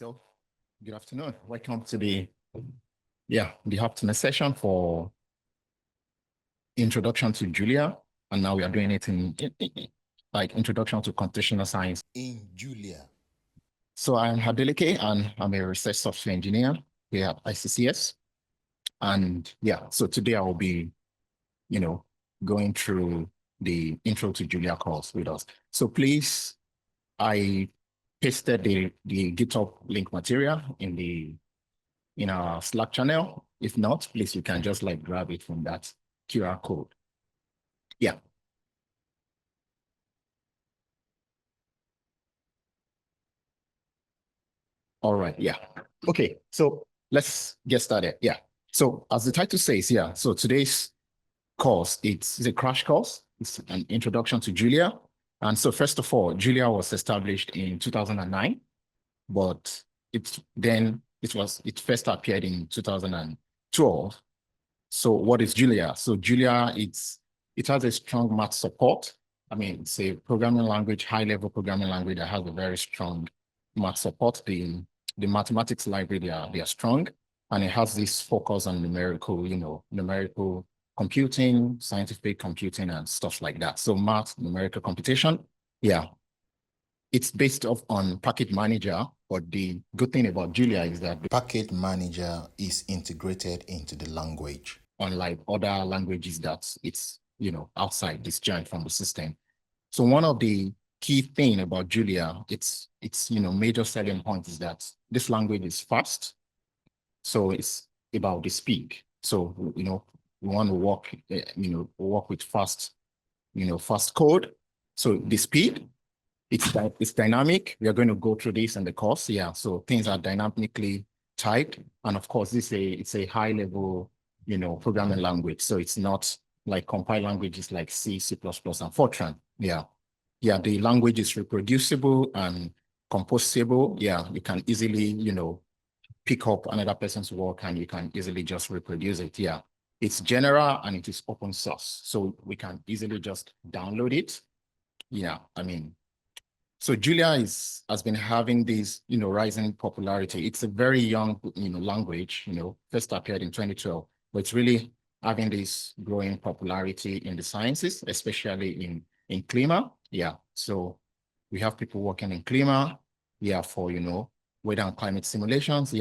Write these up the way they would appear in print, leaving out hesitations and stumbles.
So good afternoon. Welcome to the afternoon session for Introduction to Julia. And now we are doing it in like Introduction to Computational Science in Julia. So I'm Hadeleke and I'm a research software engineer here at ICCS. And so today I will be, going through the Intro to Julia course with us. So please, I pasted the GitHub link material in our Slack channel. If not, please, you can just like grab it from that QR code. Yeah. All right. Yeah. Okay. So let's get started. Yeah. So as the title says, so today's course, it's a crash course. It's an introduction to Julia. And so first of all, Julia was established in 2009, but it first appeared in 2012. So what is Julia? So Julia, it has a strong math support. I mean, it's a programming language, high-level programming language that has a very strong math support. The mathematics library, they are strong, and it has this focus on numerical, numerical computing, scientific computing, and stuff like that. So math, numerical computation, it's based off on package manager, but the good thing about Julia is that the package manager is integrated into the language. Unlike other languages that it's, outside, this giant from the system. So one of the key thing about Julia, its major selling point is that this language is fast. So it's about the speed. So, we want to work with fast code. So the speed, it's dynamic. We are going to go through this in the course. So things are dynamically typed. And of course, it's a high level, programming language. So it's not like compiled languages like C, C++, and Fortran. The language is reproducible and composable. You can easily, pick up another person's work and you can easily just reproduce it. It's general and it is open source. So we can easily just download it. So Julia has been having this, rising popularity. It's a very young, language, first appeared in 2012, but it's really having this growing popularity in the sciences, especially in CLIMA. So we have people working in CLIMA, for, weather and climate simulations,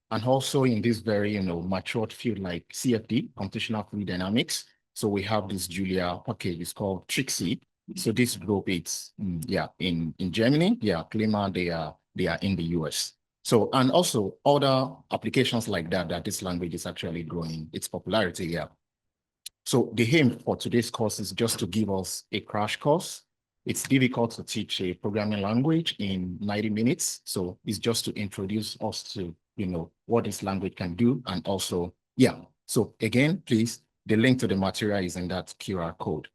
and also in this very, matured field like CFD, computational fluid dynamics. So we have this Julia package, it's called Trixie. So this group, it's in Germany, CLIMA, they are in the US. So, and also other applications like that this language is actually growing its popularity. So the aim for today's course is just to give us a crash course. It's difficult to teach a programming language in 90 minutes. So it's just to introduce us to, what this language can do. And also, so again, please, the link to the material is in that QR code.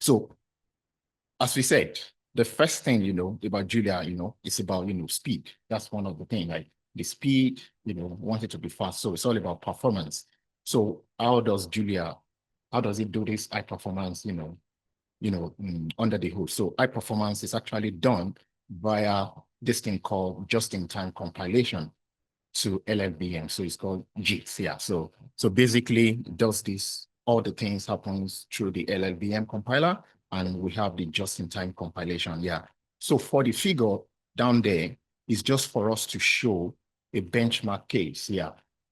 So as we said, the first thing, about Julia, it's about, speed. That's one of the things, like the speed, want it to be fast. So it's all about performance. So how does it do this high performance, under the hood? So high performance is actually done via this thing called just-in-time compilation to LLVM. So it's called JIT. So basically it does this, all the things happens through the LLVM compiler, and we have the just-in-time compilation. So for the figure down there, it's just for us to show a benchmark case.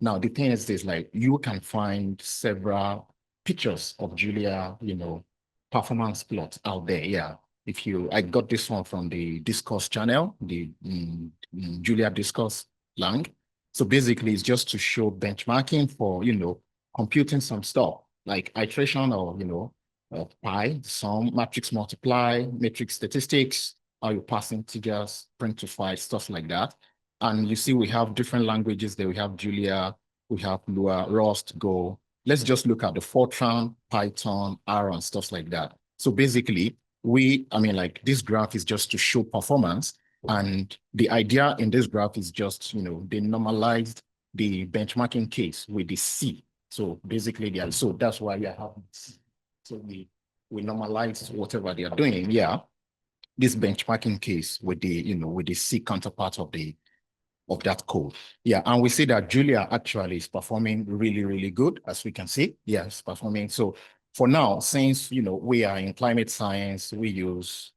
Now the thing is this, like you can find several pictures of Julia, performance plot out there. I got this one from the Discourse channel, the Julia Discourse Lang. So basically it's just to show benchmarking for, computing some stuff like iteration or, pi, sum, matrix multiply, matrix statistics, how you pass integers, print to file, stuff like that. And you see we have different languages there. We have Julia, we have Lua, Rust, Go. Let's just look at the Fortran, Python, R, and stuff like that. So basically, this graph is just to show performance. And the idea in this graph is just, they normalized the benchmarking case with the C. So basically, so that's why we have C. So we normalize whatever they are doing. This benchmarking case with the, with the C counterpart of the of that code. Yeah, and we see that Julia actually is performing really, really good, as we can see. Yeah, it's performing. So for now, since, we are in climate science, we use,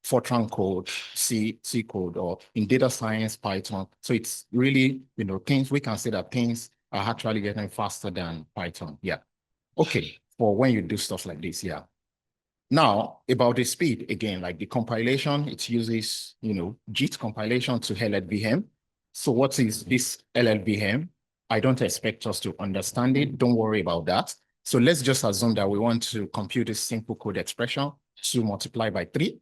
Fortran code, C code, or in data science, Python. So it's really, things we can say that things are actually getting faster than Python. Yeah. Okay. For when you do stuff like this. Yeah. Now, about the speed, again, like the compilation, it uses, JIT compilation to LLVM. So what is this LLVM? I don't expect us to understand it. Don't worry about that. So let's just assume that we want to compute this simple code expression to multiply by 3.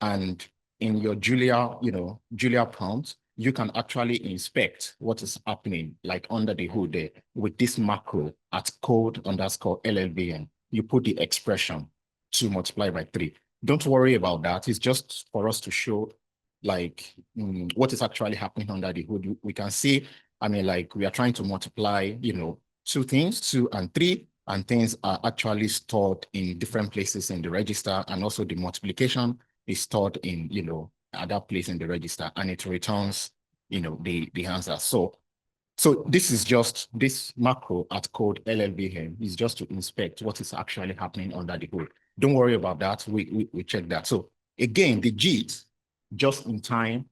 And in your Julia prompt, you can actually inspect what is happening, like under the hood there, with this macro at code_LLVM. You put the expression to multiply by 3. Don't worry about that. It's just for us to show like what is actually happening under the hood. We can see, like we are trying to multiply, 2 things, 2 and 3, and things are actually stored in different places in the register, and also the multiplication is stored in, other place in the register, and it returns, the answer. So this is just, this macro at code LLVM is just to inspect what is actually happening under the hood. Don't worry about that. We check that. So again, the JIT, just in time,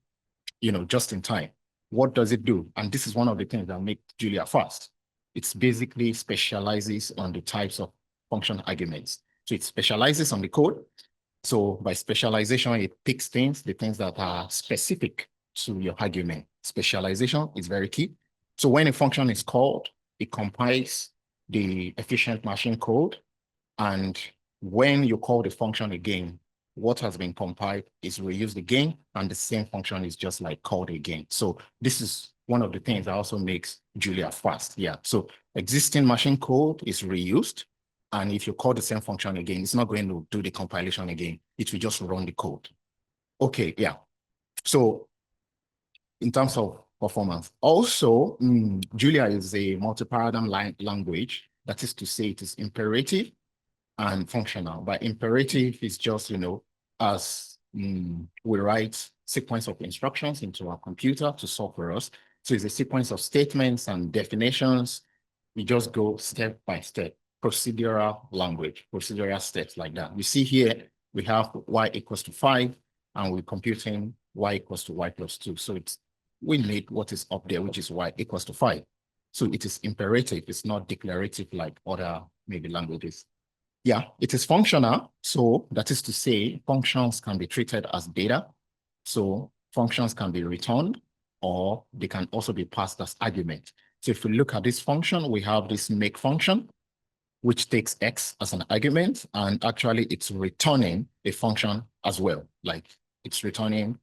just in time. What does it do? And this is one of the things that make Julia fast. It's basically specializes on the types of function arguments. So it specializes on the code. So by specialization, it picks the things that are specific to your argument. Specialization is very key. So when a function is called, it compiles the efficient machine code. And when you call the function again, what has been compiled is reused again, and the same function is just like called again. So this is one of the things that also makes Julia fast. Yeah. So existing machine code is reused. And if you call the same function again, it's not going to do the compilation again. It will just run the code. Okay, yeah. So in terms of performance, also, Julia is a multi-paradigm language. That is to say, it is imperative and functional. By imperative, is just, as we write sequence of instructions into our computer to solve for us. So it's a sequence of statements and definitions. We just go step by step, procedural language, procedural steps like that. We see here, we have y equals to 5, and we're computing y equals to y plus 2. So we need what is up there, which is y equals to 5. So it is imperative. It's not declarative like other maybe languages. Yeah, it is functional. So that is to say, functions can be treated as data. So functions can be returned, or they can also be passed as argument. So if we look at this function, we have this make function, which takes x as an argument, and actually it's returning a function as well. Like it's returning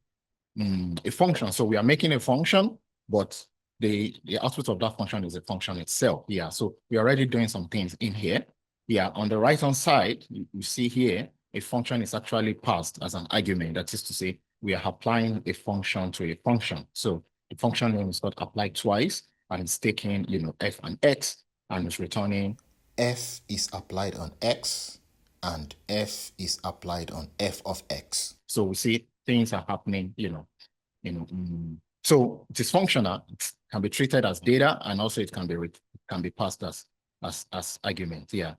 a function. So we are making a function, but the output of that function is a function itself. Yeah, so we're already doing some things in here. Yeah, on the right-hand side, you see here, a function is actually passed as an argument. That is to say, we are applying a function to a function. So the function name is not applied twice, and it's taking, f and x, and it's returning. F is applied on x, and f is applied on f of x. So we see things are happening, so it is functional. It can be treated as data, and also it can be passed as argument. Yeah.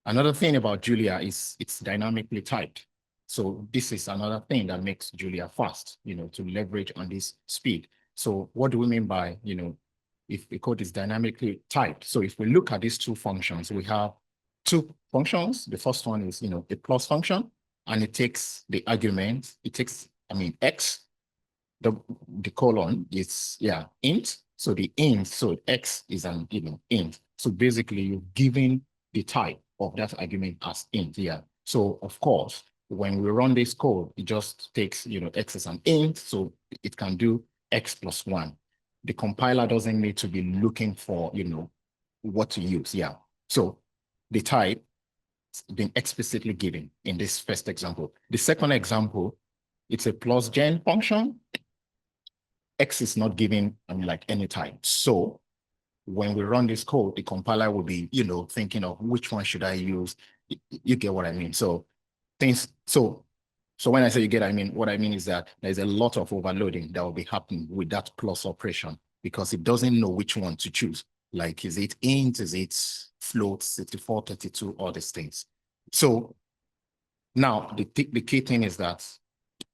Another thing about Julia is it's dynamically typed. So this is another thing that makes Julia fast, to leverage on this speed. So what do we mean by, if the code is dynamically typed? So if we look at these 2 functions, we have 2 functions. The first one is, a plus function, and it takes the argument. It takes, x. The colon is, int. So the int, so x is an, int. So basically you're giving the type of that argument as int. Yeah. So of course, when we run this code, it just takes, x as an int. So it can do x plus 1. The compiler doesn't need to be looking for, what to use. Yeah. So the type has been explicitly given in this first example. The second example, it's a plus gen function. X is not given, like any type. So when we run this code, the compiler will be, thinking of which one should I use. You get what I mean? So So when I say you get, I mean, what I mean is that there's a lot of overloading that will be happening with that plus operation because it doesn't know which one to choose. Like, is it int, is it float, 64, 32, all these things. So now the key thing is that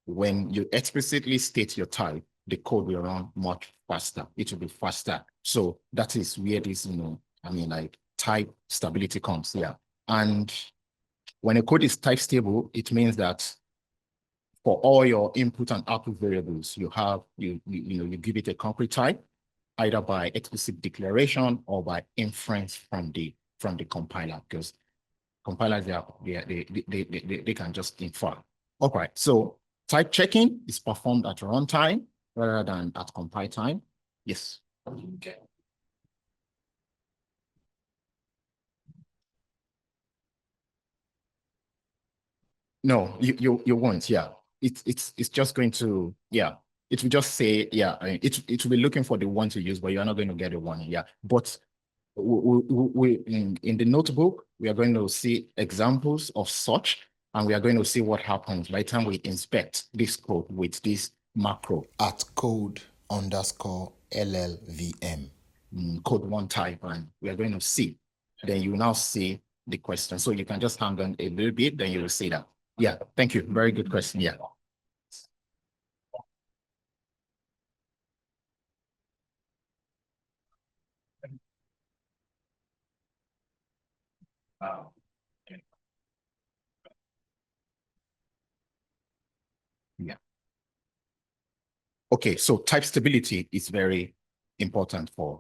when you explicitly state your type, the code will run much faster. It will be faster. So that is where this, I mean, like type stability comes. Yeah. And when a code is type stable, it means that for all your input and output variables, you have, you give it a concrete type, either by explicit declaration or by inference from the compiler, because compilers, they can just infer. All right, so type checking is performed at runtime rather than at compile time. Yes. Okay. No, you won't. Yeah, it's just going to, yeah, it will just say, yeah, it will be looking for the one to use, but you're not going to get the one. Yeah, but in the notebook, we are going to see examples of such, and we are going to see what happens by the time we inspect this code with this macro at code_LLVM. Code one type, and we are going to see. Then you now see the question. So you can just hang on a little bit, then you will see that. Yeah, thank you. Very good question. Yeah. Yeah. Okay, so type stability is very important for,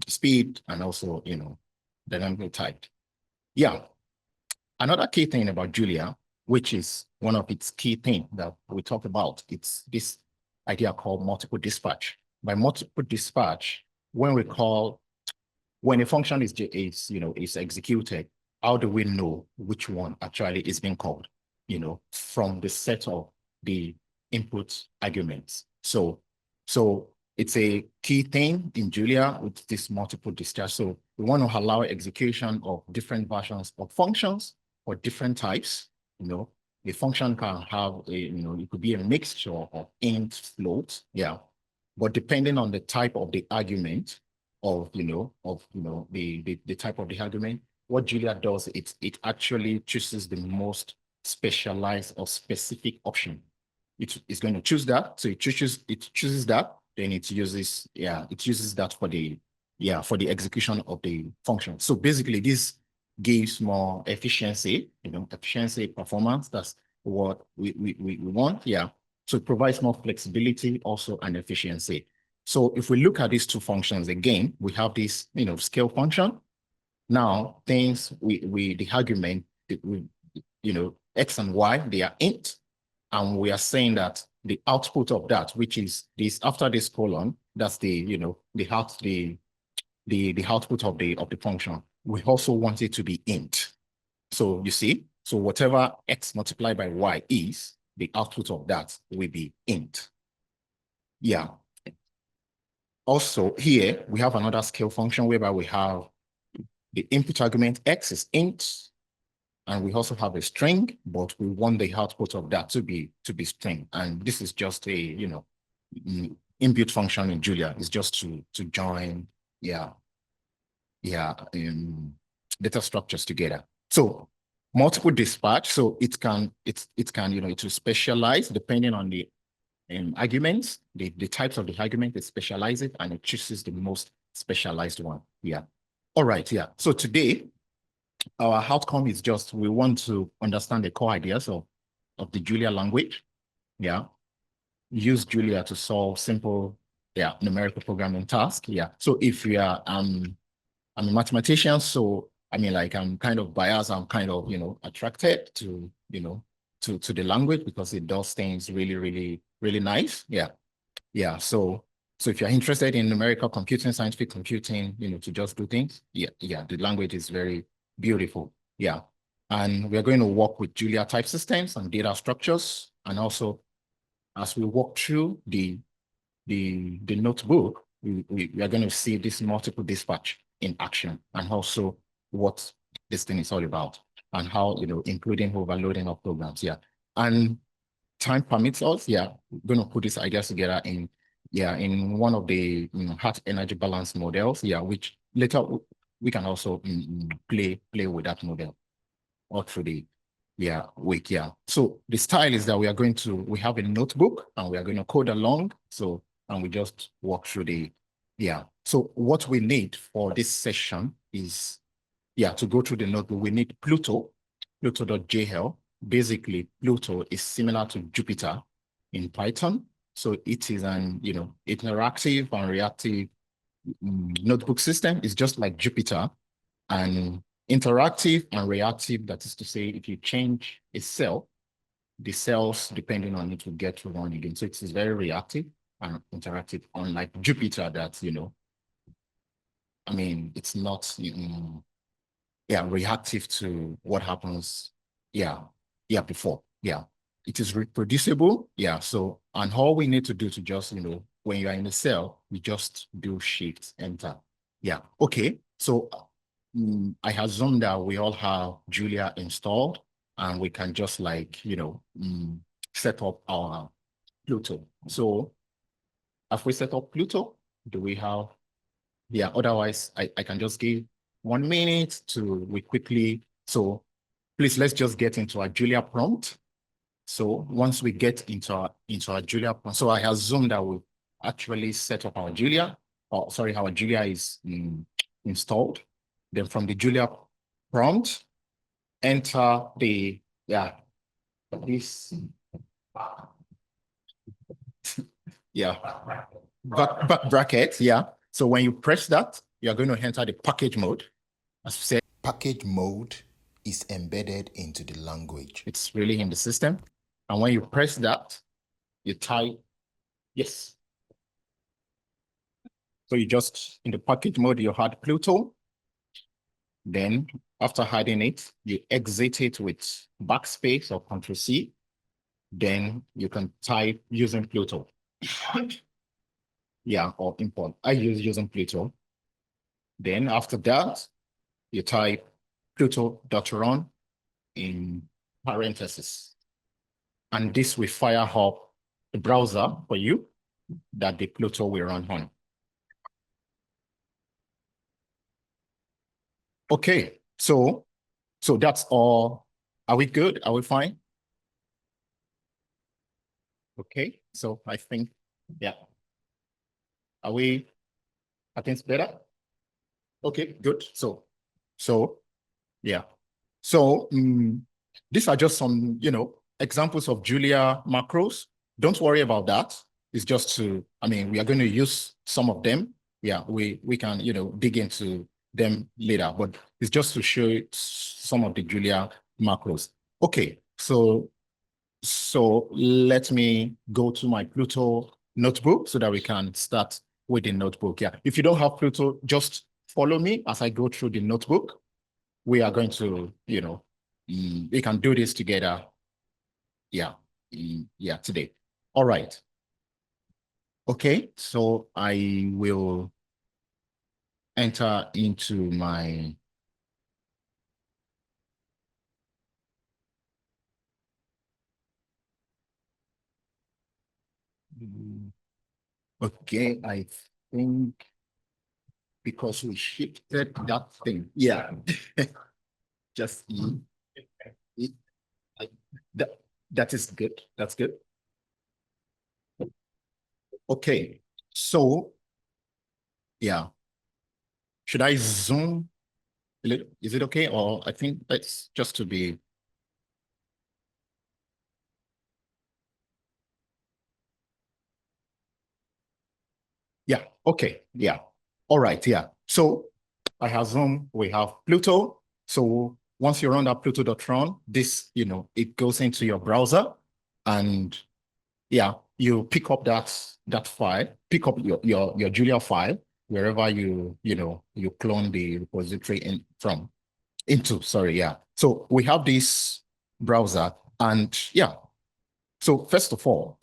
speed and also, dynamical type. Yeah. Another key thing about Julia, which is one of its key things that we talk about, it's this idea called multiple dispatch. By multiple dispatch, when a function is executed, how do we know which one actually is being called? From the set of the input arguments. So it's a key thing in Julia with this multiple discharge. So we want to allow execution of different versions of functions for different types. The function can have it could be a mixture of int, float, yeah. But depending on the type of the argument, the type of the argument, what Julia does, it actually chooses the most specialized or specific option. It's going to choose that. So it chooses that, then it uses that for the execution of the function. So basically this gives more efficiency, performance. That's what we want. Yeah. So it provides more flexibility also and efficiency. So if we look at these two functions again, we have this, scale function. Now things the argument, X and Y, they are int. And we are saying that the output of that, which is this after this colon, that's the output of the function. We also want it to be int. So you see, so whatever X multiplied by Y is, the output of that will be int. Yeah. Also here, we have another scale function whereby we have the input argument X is int, and we also have a string, but we want the output of that to be string. And this is just a, inbuilt function in Julia. It's just to join, data structures together. So multiple dispatch, so it can, it will specialize depending on the arguments, the types of the argument, it specializes it and it chooses the most specialized one. Yeah. All right. Yeah. So today, our outcome is just, we want to understand the core ideas of the Julia language. Yeah. Use Julia to solve simple, numerical programming tasks. Yeah. So if you are, I'm a mathematician, so I mean, like, I'm kind of biased, I'm kind of, attracted to, to the language because it does things really, really, really nice. Yeah. Yeah. So if you're interested in numerical computing, scientific computing, to just do things, the language is very beautiful. Yeah. And we're going to work with Julia type systems and data structures. And also, as we walk through the notebook, we are going to see this multiple dispatch in action, and also what this thing is all about, and how, including overloading of programs. Yeah. and time permits us, we're going to put these ideas together in one of the heart energy balance models, which later we can also play with that model all through the week. So the style is that we have a notebook and we are going to code along. So, and we just walk through so what we need for this session is, to go through the notebook, we need Pluto.jl. Basically, Pluto is similar to Jupyter in Python. So it is an, interactive and reactive notebook system. It's just like Jupyter, and interactive and reactive. That is to say, if you change a cell, the cells, depending on it, will get to run again. So it is very reactive and interactive, unlike Jupyter that, it's not reactive to what happens before. It is reproducible. So, and all we need to do to just, when you are in the cell, we just do shift enter. Okay. So I assume that we all have Julia installed and we can just set up our Pluto. So if we set up Pluto, do we have, otherwise I can just give 1 minute we quickly, so please, let's just get into our Julia prompt. So once we get into our Julia prompt, so I assume that we actually set up our Julia, our Julia is installed. Then from the Julia prompt, enter the, this, bracket, So when you press that, you're going to enter the package mode. As we said, Package mode is embedded into the language. It's really in the system. And when you press that, you type yes. So you just, in the package mode, you had Pluto. Then after hiding it, you exit it with backspace or Ctrl+C. Then you can type using Pluto. Or import. I use using Pluto. Then after that, you type Pluto.run in parentheses. And this will fire up the browser for you that the Pluto will run on. Okay, so that's all. Are we good? Are we fine? Okay, so I think, I think it's better? Okay, good. So these are just some, examples of Julia macros. Don't worry about that. It's just to, we are going to use some of them. We can, dig into them later, but it's just to show some of the Julia macros. Okay, so let me go to my Pluto notebook so that we can start with the notebook. If you don't have Pluto, just follow me as I go through the notebook. We are going to, we can do this together. Today. All right. Okay, so I will enter into my okay, I think because we shifted that thing. Just that is good. That's good. Okay, so should I zoom a little? Is it okay? Or I think that's just to be. Okay, all right, so I have zoomed, we have Pluto. So once you run that Pluto.run, this, it goes into your browser and you pick up that file, pick up your Julia file, wherever you clone the repository into, sorry, So we have this browser and so first of all,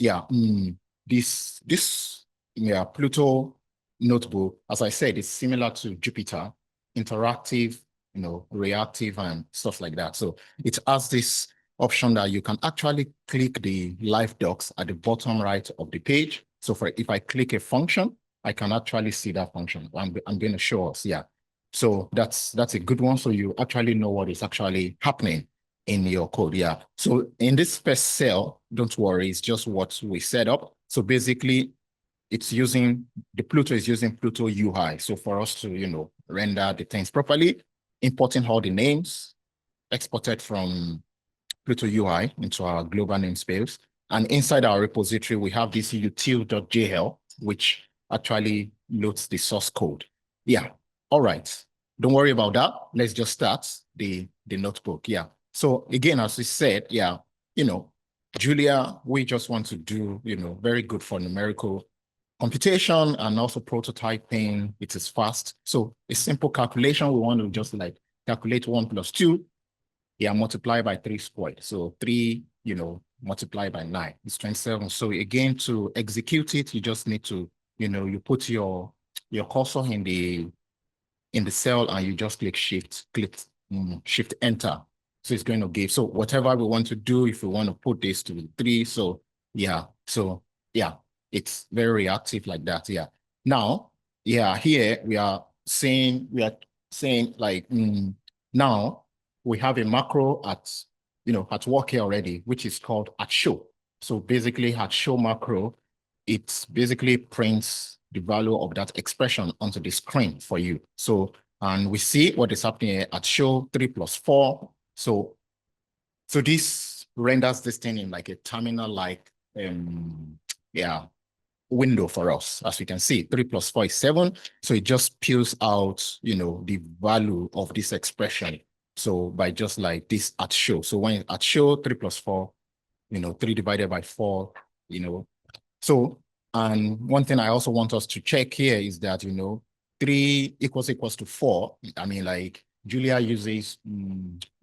this Pluto notebook, as I said, is similar to Jupyter, interactive, reactive and stuff like that. So it has this option that you can actually click the live docs at the bottom right of the page. So if I click a function, I can actually see that function. I'm going to show us, yeah. So that's a good one. So you actually know what is actually happening in your code, yeah. So in this first cell, don't worry, it's just what we set up. So basically, the Pluto is using Pluto UI. So for us to, render the things properly, importing all the names, exported from Pluto UI into our global namespace. And inside our repository, we have this util.jl, which actually loads the source code. Yeah, all right. Don't worry about that. Let's just start the notebook. Yeah. So again, as we said, yeah, Julia, we just want to do, very good for numerical computation and also prototyping. It is fast. So a simple calculation, we want to just like calculate 1 plus 2, yeah, multiply by 3 squared. So 3, multiply by 9 is 27. So again, to execute it, you just need to, you put your cursor in the cell and you just click shift enter. So it's going to give. So whatever we want to do, if we want to put this to 3, so yeah, it's very reactive like that. Yeah. Now, yeah, here we are saying like now we have a macro at work here already, which is called at show. So basically at show macro, it basically prints the value of that expression onto the screen for you. So, and we see what is happening here at show 3 plus 4. So this renders this thing in like a terminal-like, window for us. As we can see, 3 plus 4 is 7. So it just spews out, the value of this expression. So by just like this at show. So when at show 3 plus 4, 3 divided by 4, so, and one thing I also want us to check here is that, 3 equals to 4. I mean, like Julia uses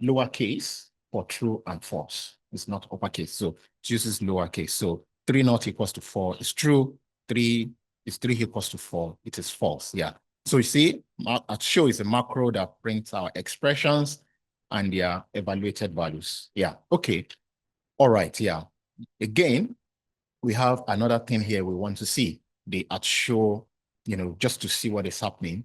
lowercase for true and false. It's not uppercase. So it uses lowercase. So 3 not equals to 4 is true. 3 equals to 4. It is false. Yeah. So you see, at show is a macro that prints our expressions and their evaluated values. Yeah. Okay. All right. Yeah. Again, we have another thing here we want to see, the at show, just to see what is happening.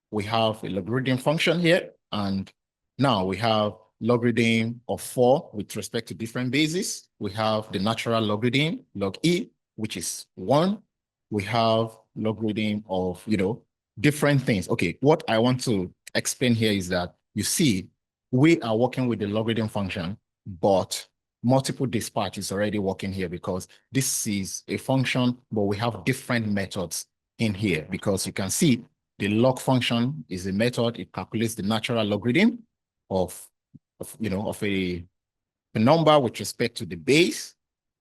We have a logarithm function here, and now we have logarithm of 4 with respect to different bases. We have the natural logarithm, log e, which is 1. We have logarithm of, different things. Okay, what I want to explain here is that, you see, we are working with the logarithm function, but multiple dispatch is already working here because this is a function, but we have different methods in here because you can see the log function is a method. It calculates the natural logarithm of a number with respect to the base.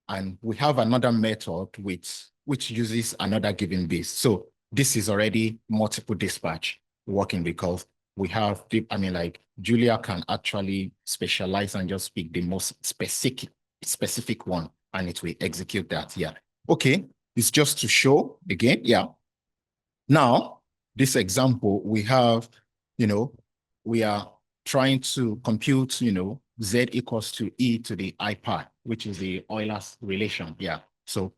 And we have another method which uses another given base. So this is already multiple dispatch working because we have, like Julia can actually specialize and just pick the most specific one and it will execute that. Yeah. Okay. It's just to show again. Yeah. Now, this example, we have, we are trying to compute, Z equals to E to the I pi, which is the Euler's relation. Yeah. So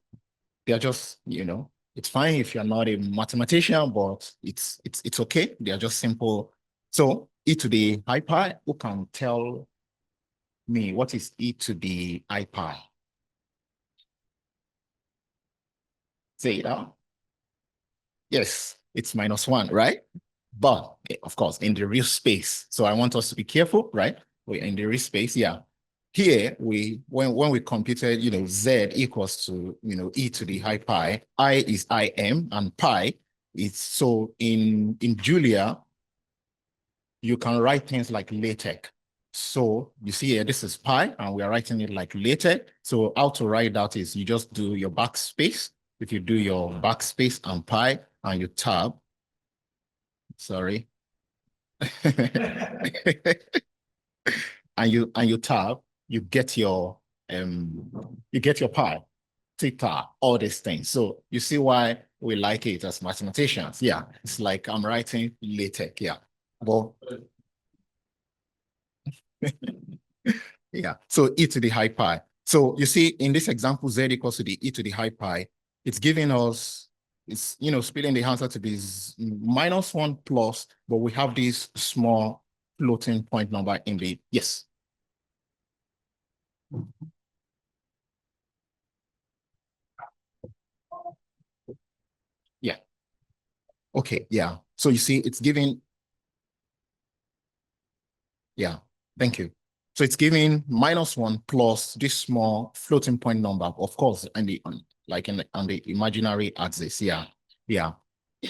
they're just, it's fine if you're not a mathematician, but it's okay. They're just simple. So E to the I pi, who can tell me what is E to the I pi? Say it out. Yes, it's -1, right? But of course, in the real space. So I want us to be careful, right? We're in the real space, yeah. Here, when we computed, Z equals to, E to the I pi, I is Im and pi is, so in Julia, you can write things like LaTeX. So you see here, this is pi, and we are writing it like LaTeX. So how to write that is you just do your backspace. If you do your backspace and pi, and you tab, sorry. and you tab, you get your pi, theta, all these things. So you see why we like it as mathematicians. Yeah, it's like I'm writing LaTeX. Yeah, but Yeah. So e to the high pi. So you see in this example, z equals to the e to the high pi, it's giving us, it's, splitting the answer to be -1 plus, but we have this small floating point number in the, yes. Yeah. Okay. Yeah. So you see, it's giving, yeah. Thank you. So it's giving -1 plus this small floating point number, of course, and the like on the imaginary axis. Yeah. Yeah.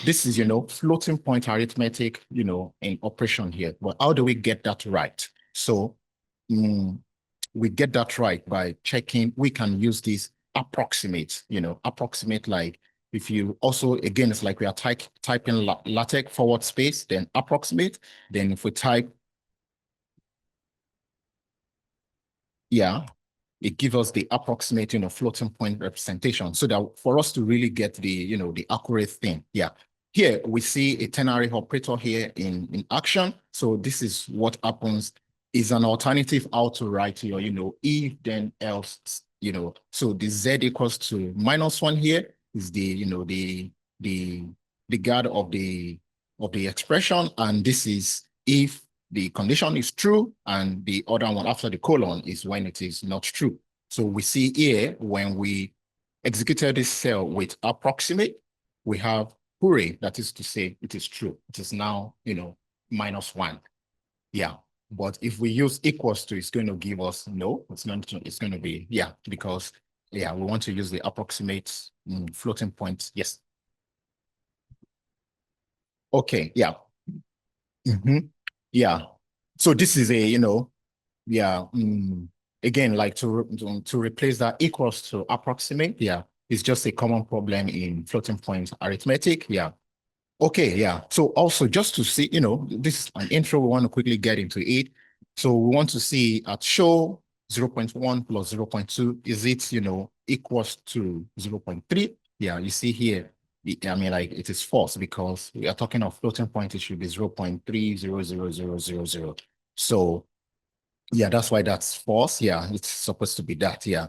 This is, floating point arithmetic, in operation here. But how do we get that right? So we get that right by checking. We can use this approximate, approximate, like if you also, again, it's like we are typing LaTeX forward space, then approximate. Then if we type, yeah, it gives us the approximate, floating point representation, so that for us to really get the, the accurate thing. Yeah. Here we see a ternary operator here in action. So this is what happens, is an alternative how to write your, if then else, so the z equals to -1 here is the, the guard of the expression, and this is if the condition is true, and the other one after the colon is when it is not true. So we see here, when we executed this cell with approximate, we have hooray, that is to say it is true. It is now, -1. Yeah. But if we use equals to, it's going to give us no, it's going to be, yeah, because, yeah, we want to use the approximate floating point. Yes. Okay. Yeah. Yeah. So this is a, yeah, again, like to replace that equals to approximate, yeah, it's just a common problem in floating point arithmetic. Yeah. Okay, yeah. So also just to see, this is an intro, we want to quickly get into it. So we want to see at show 0.1 plus 0.2, is it, equals to 0.3? Yeah, you see here, I mean, like it is false because we are talking of floating point, it should be 0.3000000. So yeah, that's why that's false. Yeah, it's supposed to be that. Yeah.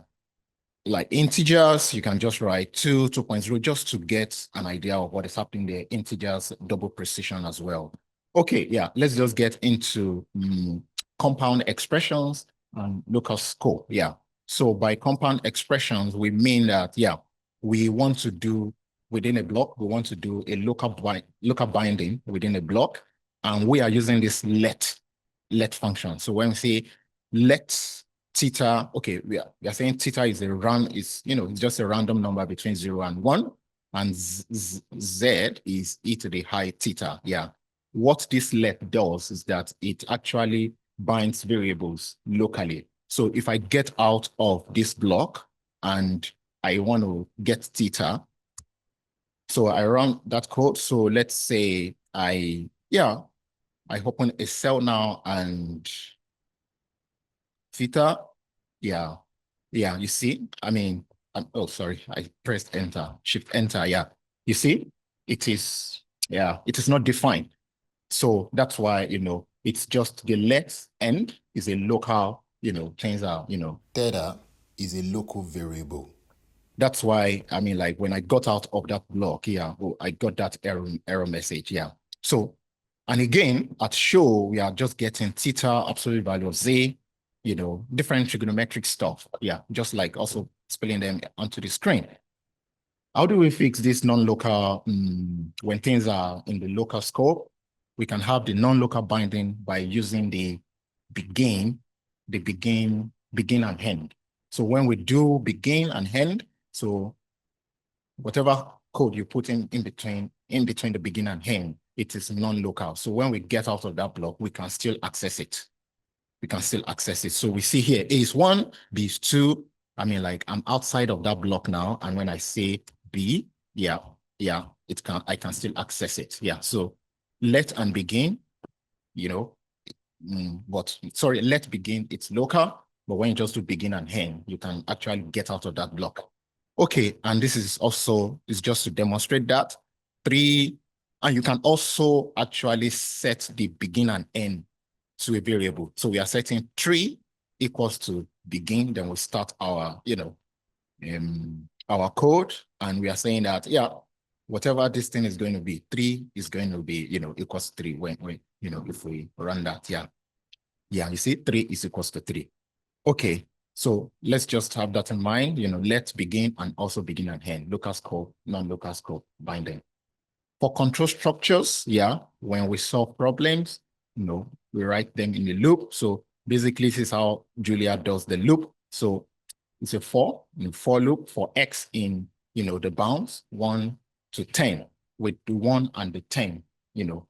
Like integers, you can just write 2.0 just to get an idea of what is happening there. Integers, double precision as well. Okay, yeah, let's just get into compound expressions and local scope. Yeah. So by compound expressions, we mean that, yeah, we want to do within a block, we want to do a local binding within a block, and we are using this let function. So when we say let theta, okay, we are saying theta is it's just a random number between 0 and 1, and z is e to the high theta. Yeah. What this let does is that it actually binds variables locally. So if I get out of this block and I want to get theta, so I run that code. So let's say I open a cell now, and theta, yeah, you see, I mean, oh, sorry, I pressed enter, shift enter, yeah. You see, it is, yeah, it is not defined. So that's why, it's just the let end is a local, things are, Theta is a local variable. that's why, I mean, like when I got out of that block, yeah, I got that error message, yeah. So, and again, at show, we are just getting theta, absolute value of z, different trigonometric stuff. Yeah, just like also spelling them onto the screen. How do we fix this non-local, when things are in the local scope? We can have the non-local binding by using the begin and end. So when we do begin and end, so whatever code you put in between the begin and end, it is non-local. So when we get out of that block, we can still access it. So we see here, A is 1, B is 2. I mean, like I'm outside of that block now. And when I say B, yeah, I can still access it. Yeah. So let and begin, but sorry, let begin, it's local, but when you just do begin and end, you can actually get out of that block. Okay, and this is just to demonstrate that. 3, and you can also actually set the begin and end to a variable. So we are setting 3 equals to begin, then we start our, our code, and we are saying that, yeah, whatever this thing is going to be, 3 is going to be, equals 3 when, if we run that, yeah. Yeah, you see, 3 is equals to 3. Okay, so let's just have that in mind, let's begin and also begin and end, local scope, non-local scope, binding. For control structures, yeah, when we solve problems, we write them in the loop. So basically, this is how Julia does the loop. So it's a for loop for x in, the bounds 1 to 10, with the 1 and the 10,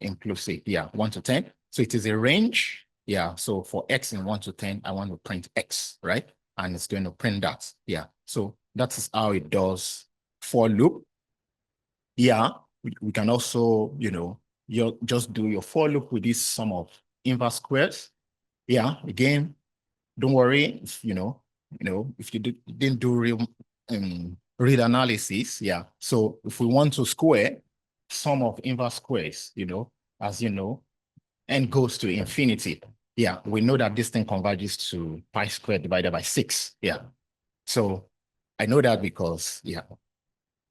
inclusive. Yeah, 1 to 10. So it is a range. Yeah, so for x in 1 to 10, I want to print x, right? And it's going to print that. Yeah, so that is how it does for loop. Yeah, we can also, you just do your for loop with this sum of inverse squares. Yeah, again, don't worry if if you didn't do real analysis. Yeah, so if we want to square sum of inverse squares, as n goes to infinity. Yeah, we know that this thing converges to pi squared divided by 6. Yeah, so I know that because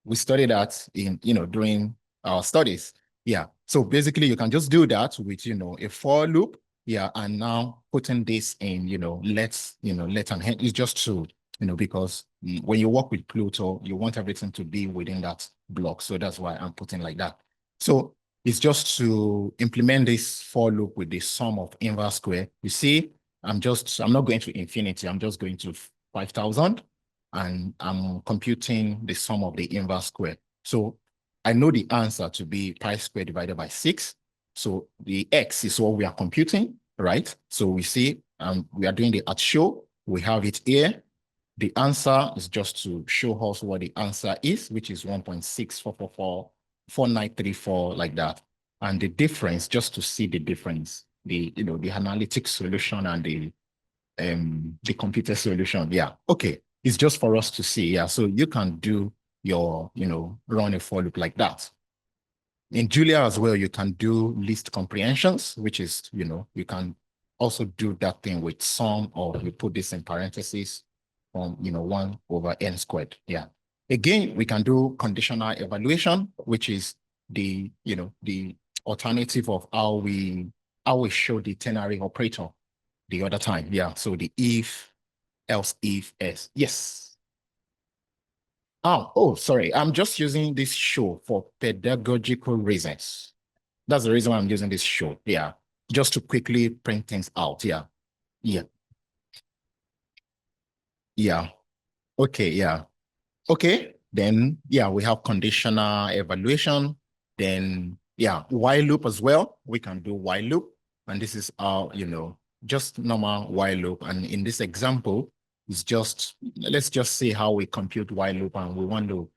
we studied that in during our studies. Yeah, so basically you can just do that with a for loop. Yeah, and now putting this in let and end is just to because when you work with Pluto, you want everything to be within that block, so that's why I'm putting like that. So it's just to implement this for loop with the sum of inverse square. You see, I'm not going to infinity, I'm just going to 5,000, and I'm computing the sum of the inverse square. So I know the answer to be pi squared divided by 6. So the x is what we are computing, right? So we see we are doing the at show. We have it here. The answer is just to show us what the answer is, which is 1.6444934, like that. And the difference, just to see the difference, the analytic solution and the computer solution. Yeah, okay. It's just for us to see. Yeah, so you can do your, run a for loop like that. In Julia as well, you can do list comprehensions, which is, you can also do that thing with sum, or you put this in parentheses from, 1 over n squared. Yeah. Again, we can do conditional evaluation, which is the, the alternative of how we show the ternary operator the other time. Yeah, so the if, else, if, else. Yes. Oh, sorry. I'm just using this show for pedagogical reasons. That's the reason why I'm using this show. Yeah, just to quickly print things out. Yeah, yeah, yeah. Okay, yeah. Okay, then, yeah, we have conditional evaluation. Then, yeah, while loop as well. We can do while loop. And this is our, just normal while loop. And in this example, it's just, let's just see how we compute while loop. And we want to,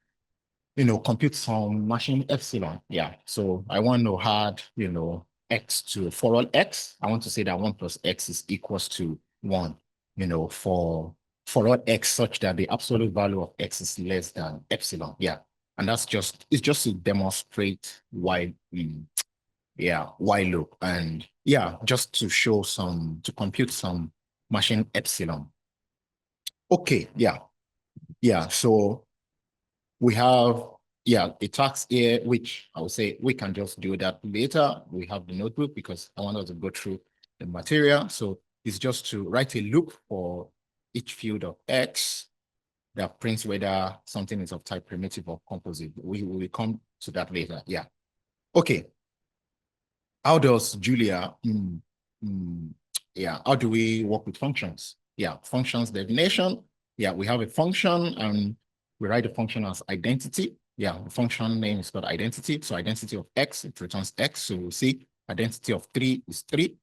compute some machine epsilon. Yeah, so I want to add, x to, for all x, I want to say that 1 plus x is equals to 1, for all x, such that the absolute value of x is less than epsilon. Yeah, and it's just to demonstrate why, while loop, and yeah, just to show to compute some machine epsilon. Okay, yeah, so we have, a task here, which I would say we can just do that later. We have the notebook because I want us to go through the material. So it's just to write a loop for each field of x that prints whether something is of type primitive or composite. We will come to that later. Yeah. Okay. How does Julia, how do we work with functions? Yeah, functions definition. Yeah, we have a function and we write the function as identity. Yeah, the function name is called identity. So identity of x, it returns x. So we'll see identity of 3 is 3.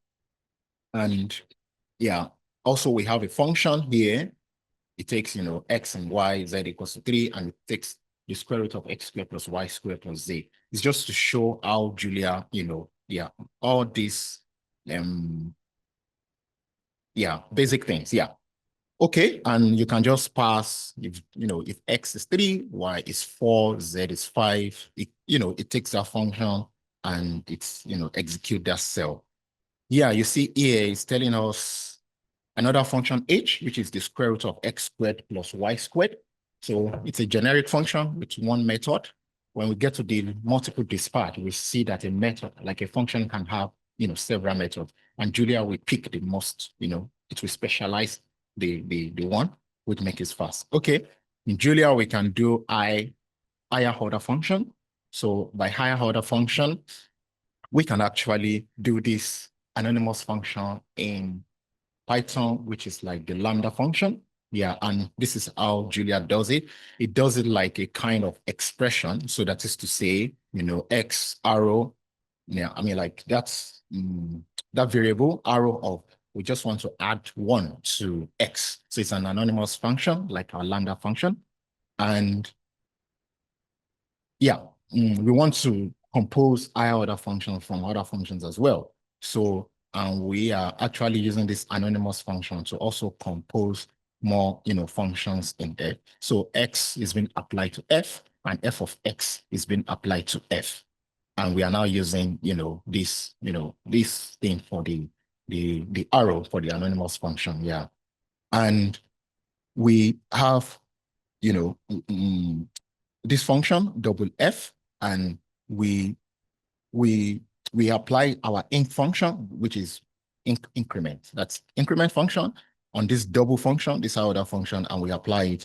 And yeah, also we have a function here. It takes, x and y, z equals to 3, and it takes the square root of x squared plus y squared plus z. It's just to show how Julia, all these, basic things. Yeah. Okay, and you can just pass, if x is 3, y is 4, z is 5, it takes that function and it's, execute that cell. Yeah, you see here, it's telling us another function h, which is the square root of x squared plus y squared. So it's a generic function with one method. When we get to the multiple disparate, we see that a method, like a function, can have, several methods. And Julia will pick the most, it will specialize the one which make it fast. Okay. In Julia, we can do higher order function. So by higher order function, we can actually do this anonymous function in Python, which is like the lambda function. Yeah, and this is how Julia does it. It does it like a kind of expression. So that is to say, x arrow. Yeah, I mean, like that's that variable arrow of, we just want to add 1 to x. So it's an anonymous function, like our lambda function. And yeah, we want to compose higher order functions from other functions as well. So we are actually using this anonymous function to also compose more, functions in there. So x is being applied to f, and f of x is being applied to f. And we are now using, this, this thing for the arrow for the anonymous function. Yeah. And we have, this function double f, and we apply our inc function, which is increment. That's increment function on this double function, this order function, and we apply it,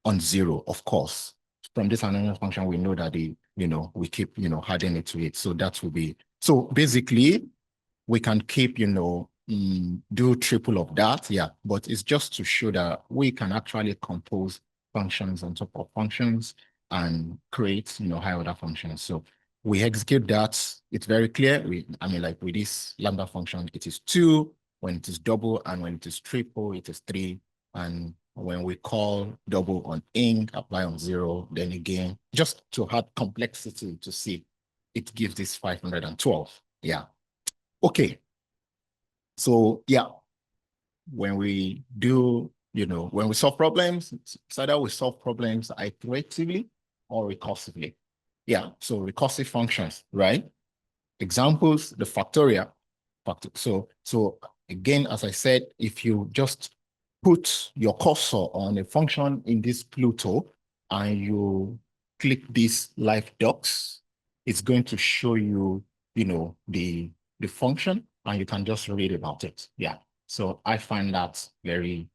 on 0, of course. From this anonymous function, we know that we keep, adding it to it. So that will be, so basically we can keep, do triple of that. Yeah. But it's just to show that we can actually compose functions on top of functions and create, higher order functions. So we execute that. It's very clear. Like with this lambda function, it is 2 when it is double, and when it is triple, it is 3. And when we call double on inc, apply on 0, then again, just to add complexity to see, it gives this 512. Yeah. Okay. So yeah, when we do, when we solve problems, it's either we solve problems iteratively or recursively. Yeah, so recursive functions, right? Examples, the factorial. So again, as I said, if you just put your cursor on a function in this Pluto and you click this live docs, it's going to show you, the function, and you can just read about it. Yeah. So I find that very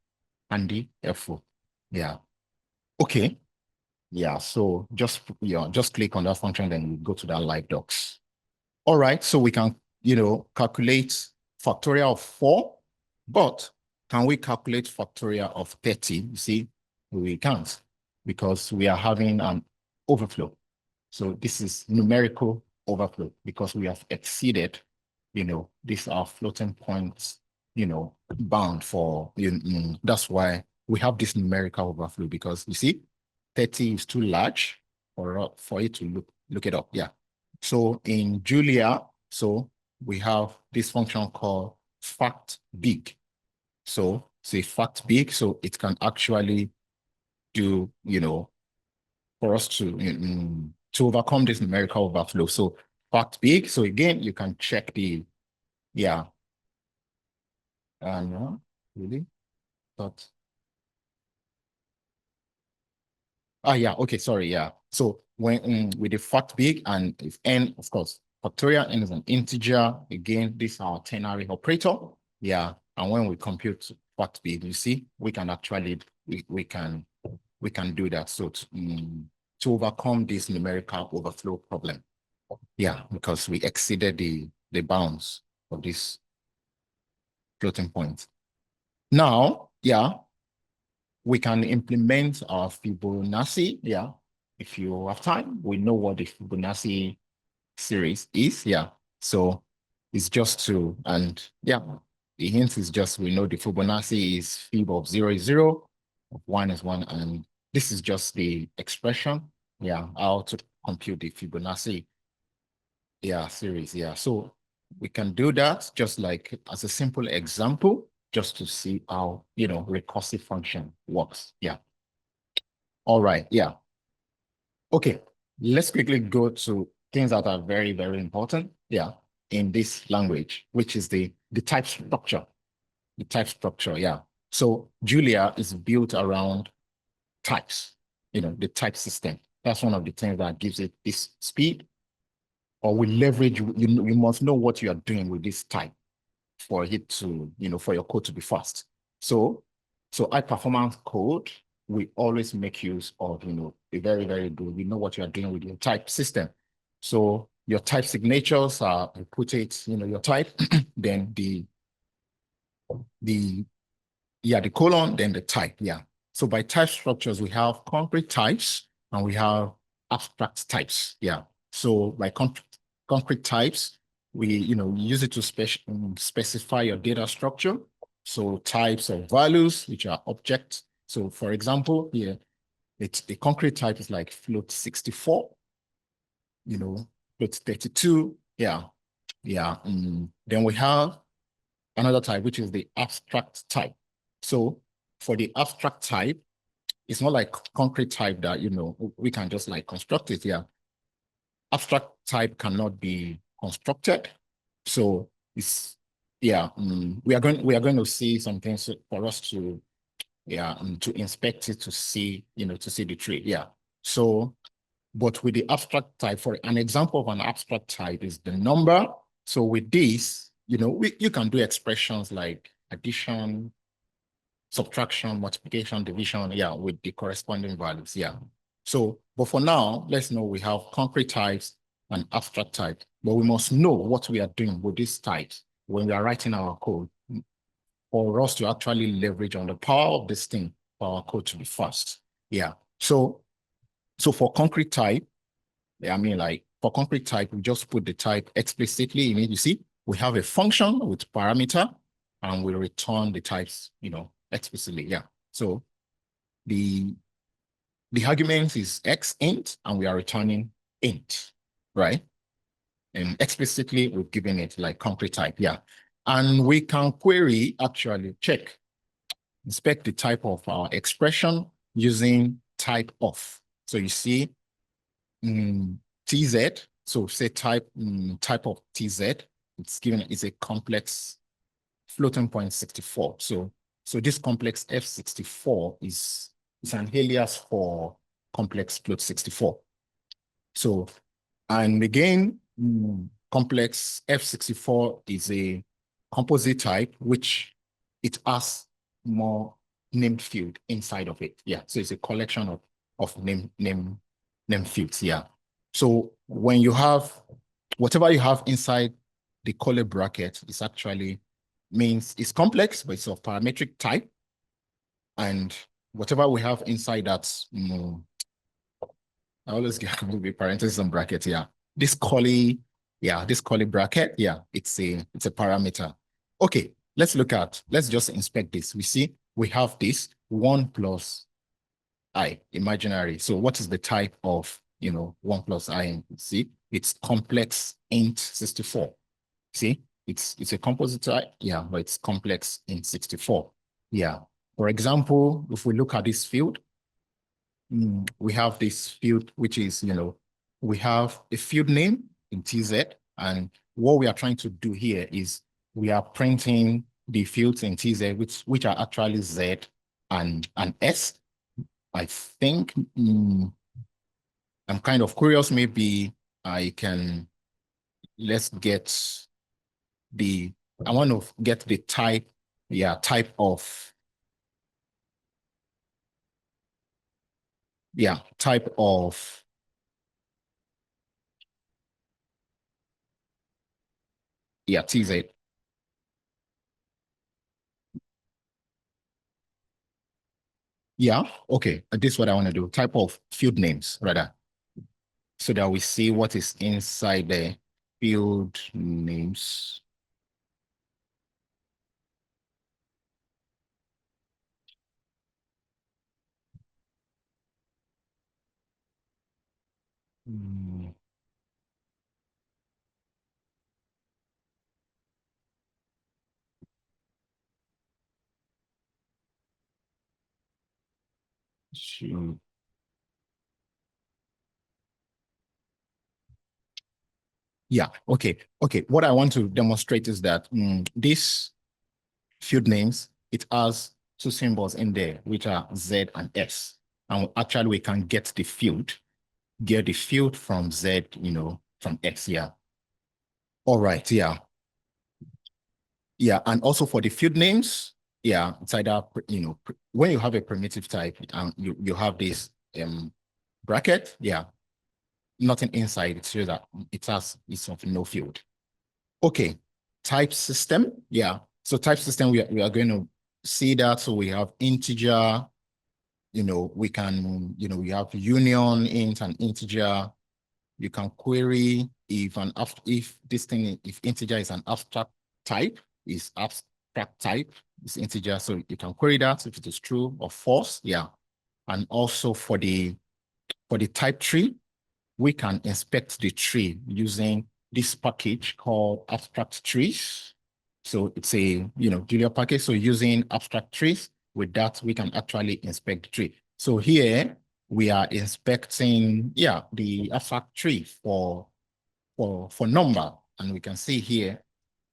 handy, helpful. Yeah. Okay. Yeah. So just click on that function, then you go to that live docs. All right. So we can, calculate factorial of 4, but can we calculate factorial of 30? You see, we can't, because we are having an overflow. So this is numerical overflow because we have exceeded, these are floating points, bound for, that's why we have this numerical overflow, because you see, 30 is too large for it to look it up. Yeah. So in Julia, so we have this function called fact big. So say fact big, so it can actually do, for us to overcome this numerical overflow. So fact big. So again, you can check the, yeah. No, really? But yeah, okay, sorry, yeah. So when with the fact big, and if n, of course, factorial n is an integer, again, this is our ternary operator. Yeah, and when we compute fact big, you see, we can actually, we can do that. So to overcome this numerical overflow problem. Yeah, because we exceeded the bounds of this floating point. Now, yeah, we can implement our Fibonacci. Yeah, if you have time, we know what the Fibonacci series is. Yeah, so it's just to, and yeah, the hint is just, we know the Fibonacci is fib of 0 is 0, of 1 is 1, and this is just the expression. Yeah, how to compute the Fibonacci, yeah, series. Yeah, so we can do that just like as a simple example, just to see how, recursive function works. Yeah. All right. Yeah. Okay. Let's quickly go to things that are very, very important. Yeah. In this language, which is the type structure. the type structure, yeah. So Julia is built around types, the type system. That's one of the things that gives it this speed, or we leverage, you must know what you are doing with this type for it to, for your code to be fast. So high performance code, we always make use of, a very, very good, you know what you are doing with your type system. So your type signatures are, you put it, your type, then the colon, then the type, yeah. So by type structures, we have concrete types and we have abstract types, yeah. So by concrete types, we use it to specify your data structure. So types of values, which are objects. So for example, here, it's the concrete type is like float 64, float 32, yeah, yeah. Then we have another type, which is the abstract type. So for the abstract type, it's not like concrete type that, we can just like construct it. Yeah. Abstract type cannot be constructed. So it's, yeah, we are going to see some things for us to, yeah, to inspect it, to see, to see the tree. Yeah. So, but with the abstract type, for an example of an abstract type is the number. So with this, you can do expressions like addition, subtraction, multiplication, division, yeah, with the corresponding values, yeah. So, but for now, let's know we have concrete types and abstract types, but we must know what we are doing with these types when we are writing our code for us to actually leverage on the power of this thing for our code to be fast. Yeah. So for concrete type, I mean, like for concrete type, we just put the type explicitly in it. You see, we have a function with parameter and we return the types, explicitly. Yeah. So the argument is x int and we are returning int, right? And explicitly we've given it like concrete type. Yeah. And we can query, actually check, inspect the type of our expression using type of. So you see, TZ, so say type of TZ, it's a complex floating point 64. So this complex F64 is an alias for complex float 64. So, and again, complex F64 is a composite type, which it has more named field inside of it. Yeah, so it's a collection of name fields. Yeah. So when you have whatever you have inside the curly bracket, is actually means it's complex, but it's of parametric type. And whatever we have inside that, I always get with parentheses and brackets. Yeah. This curly bracket. Yeah, it's a parameter. Okay, let's just inspect this. We see we have this 1 plus I, imaginary. So what is the type of, 1 plus I? See, it's complex int 64. See, it's a composite type. Yeah, but it's complex int 64. Yeah. For example, if we look at this field, we have this field, which is, we have a field name in TZ. And what we are trying to do here is we are printing the fields in TZ, which are actually Z and S. I think I'm kind of curious. Maybe I can, let's get I want to get the type, type of, type of, TZ. Yeah, okay. This is what I want to do. Type of field names, rather, so that we see what is inside the field names. Shoot. Yeah, okay. Okay, what I want to demonstrate is that this field names, it has two symbols in there, which are Z and S. And actually we can get the field from Z, from X, yeah. All right, yeah. Yeah, and also for the field names, yeah, it's either, when you have a primitive type, you have this bracket, yeah, nothing inside, it shows that it's of no field. Okay, type system, yeah. So type system, we are going to see that. So we have integer, we can, we have union, int and integer. You can query if integer is an abstract type, is abstract type, is integer. So you can query that if it is true or false, yeah. And also for the type tree, we can inspect the tree using this package called abstract trees. So it's a, Julia package. So using abstract trees, with that, we can actually inspect the tree. So here we are inspecting, yeah, the abstract tree for number. And we can see here,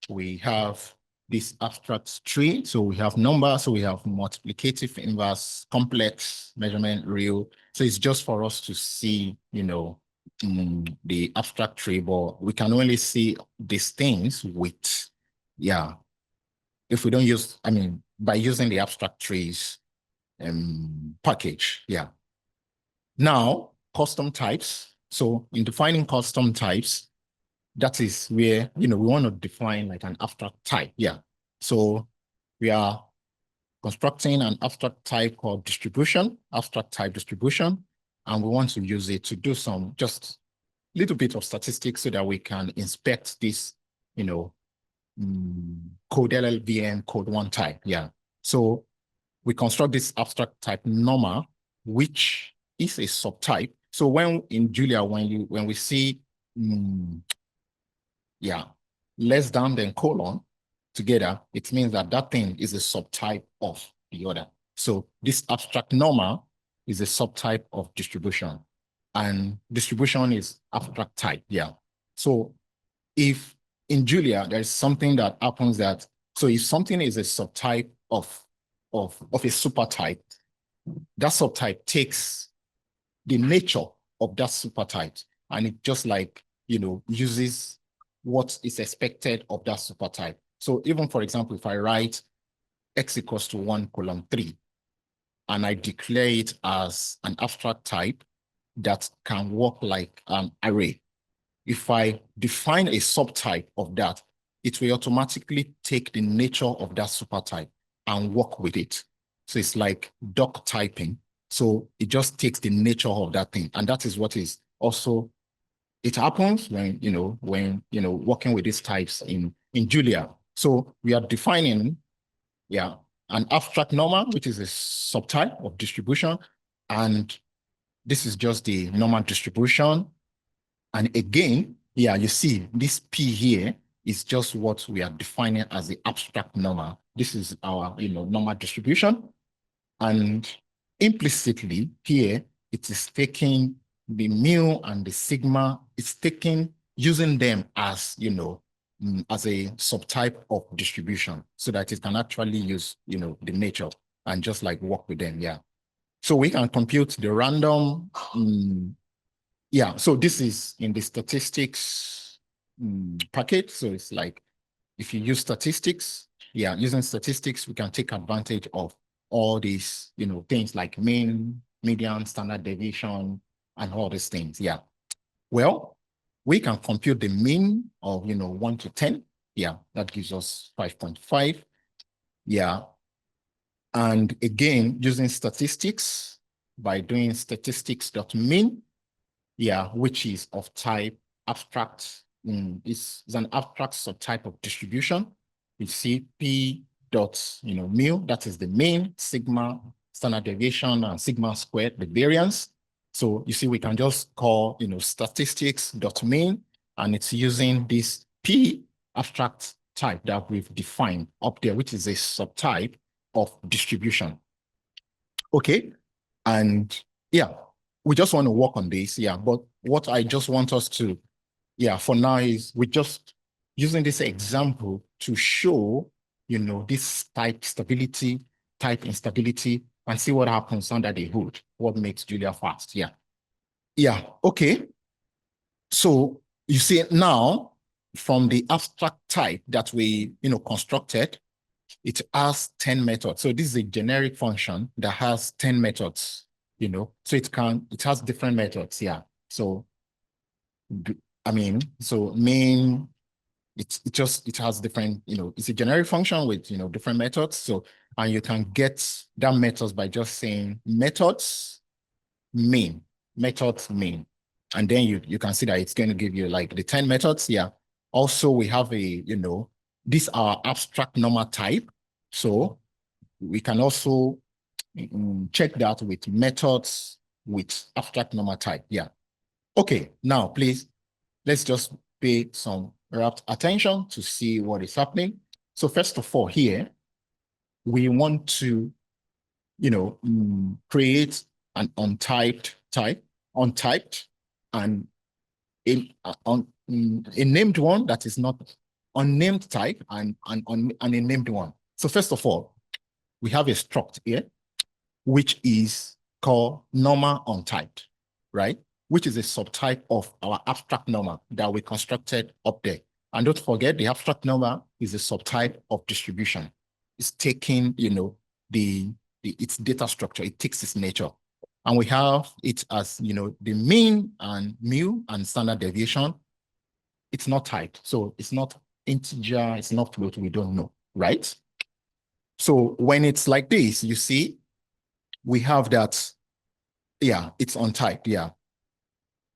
we have this abstract tree. So we have number, so we have multiplicative, inverse, complex, measurement, real. So it's just for us to see, the abstract tree, but we can only see these things with, yeah, if we don't use, by using the abstract trees package, yeah. Now, custom types. So in defining custom types, that is where, we want to define like an abstract type, yeah. So we are constructing an abstract type called abstract type distribution, and we want to use it to do some just little bit of statistics so that we can inspect this, code LLVM code one type. Yeah. So we construct this abstract type normal, which is a subtype. So when in Julia, when we see, yeah, less than colon together, it means that that thing is a subtype of the other. So this abstract normal is a subtype of distribution, and distribution is abstract type. Yeah. So if in Julia, there's something that happens so if something is a subtype of a supertype, that subtype takes the nature of that supertype, and it just like, uses what is expected of that supertype. So even, for example, if I write x equals to 1 colon 3, and I declare it as an abstract type that can work like an array, if I define a subtype of that, it will automatically take the nature of that supertype and work with it. So it's like doc typing. So it just takes the nature of that thing. And that is what is also, it happens when, working with these types in Julia. So we are defining, yeah, an abstract normal, which is a subtype of distribution. And this is just the normal distribution. And again, yeah, you see this P here is just what we are defining as the abstract normal. This is our, normal distribution. And implicitly here, it is taking the mu and the sigma, it's taking, using them as, as a subtype of distribution so that it can actually use, the nature and just like work with them, yeah. So we can compute the random, yeah, so this is in the statistics package. So it's like, if you use statistics, yeah, using statistics, we can take advantage of all these, things like mean, median, standard deviation, and all these things, yeah. Well, we can compute the mean of, 1 to 10. Yeah, that gives us 5.5. Yeah. And again, using statistics, by doing statistics.mean, yeah, which is of type abstract. It's an abstract subtype of distribution. We see P dot, mu, that is the mean, sigma, standard deviation, and sigma squared, the variance. So you see, we can just call, statistics.mean, and it's using this P abstract type that we've defined up there, which is a subtype of distribution. Okay, and yeah, we just want to work on this, yeah. But what I just want us to, yeah, for now is we're just using this example to show you know, this type stability, type instability, and see what happens under the hood. What makes Julia fast? Yeah. Yeah. Okay. So you see now from the abstract type that we, you know, constructed, it has 10 methods. So this is a generic function that has 10 methods, you know, so it has different methods. Yeah. So, I mean, so main, it has different, you know, it's a generic function with, you know, different methods. So, and you can get that methods by just saying methods main, methods main. And then you can see that it's going to give you like the 10 methods. Yeah. Also, we have a, you know, these are abstract normal type. So we can also check that with methods with abstract normal type. Yeah. Okay. Now, please, let's just pay some rapt attention to see what is happening. So first of all, here, we want to, you know, create an untyped type, untyped, and a named one that is not unnamed type and a named one. So first of all, we have a struct here, which is called normal untyped, right? Which is a subtype of our abstract normal that we constructed up there. And don't forget, the abstract normal is a subtype of distribution. It's taking, you know, its data structure, it takes its nature. And we have it as, you know, the mean and mu and standard deviation. It's not typed. So it's not integer, it's not float, we don't know, right? So when it's like this, you see, we have that, yeah, it's untyped, yeah.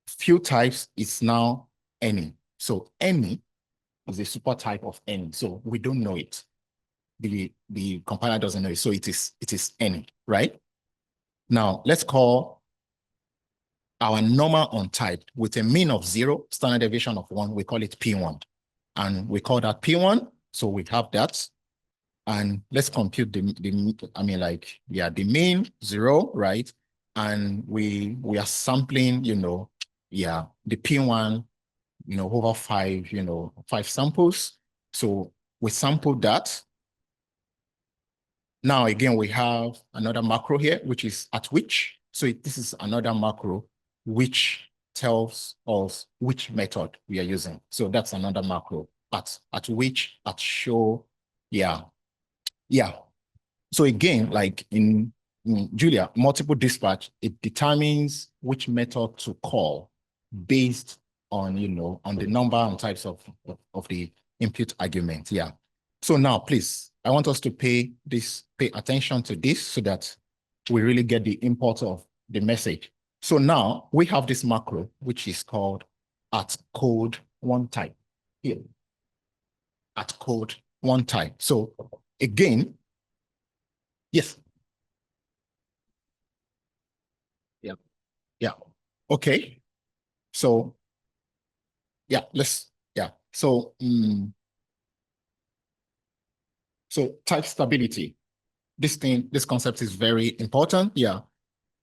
Few types is now any. So any is a super type of any. So we don't know it. The compiler doesn't know it. So it is any, right? Now let's call our normal untyped with a mean of 0, standard deviation of 1, we call it P1. And we call that P1. So we have that. And let's compute the mean 0, right? And we are sampling, you know, yeah, the P1, you know, over 5, you know, 5 samples. So we sampled that. Now, again, we have another macro here, which is at which. So this is another macro which tells us which method we are using. So that's another macro at which, at show, yeah. Yeah. So again, like in Julia, multiple dispatch, it determines which method to call based on, you know, on the number and types of the input argument. Yeah. So now, please, I want us to pay attention to this so that we really get the import of the message. So now we have this macro, which is called at code one type here. At code one type. So again, yes. Yeah. Yeah. Okay. So yeah, So so type stability. This concept is very important. Yeah.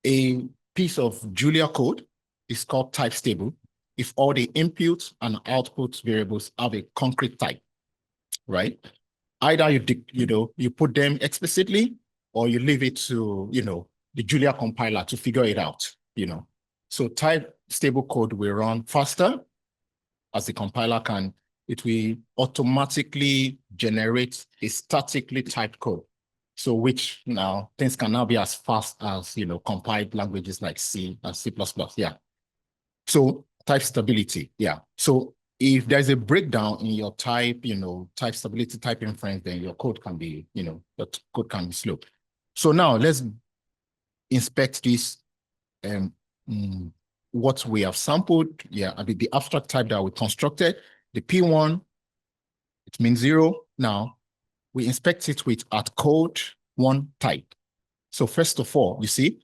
A piece of Julia code is called type stable if all the input and output variables have a concrete type, right? Either you put them explicitly or you leave it to, you know, the Julia compiler to figure it out, you know. So type stable code will run faster as the compiler can. It will automatically generate a statically typed code. So which now things can now be as fast as, you know, compiled languages like C and C++. Yeah. So type stability. Yeah. So if there's a breakdown in your type, you know, type stability, type inference, then your code can be, you know, that code can be slow. So now let's inspect this what we have sampled. Yeah, the abstract type that we constructed, the P1, it means 0. Now we inspect it with at code one type. So first of all, you see,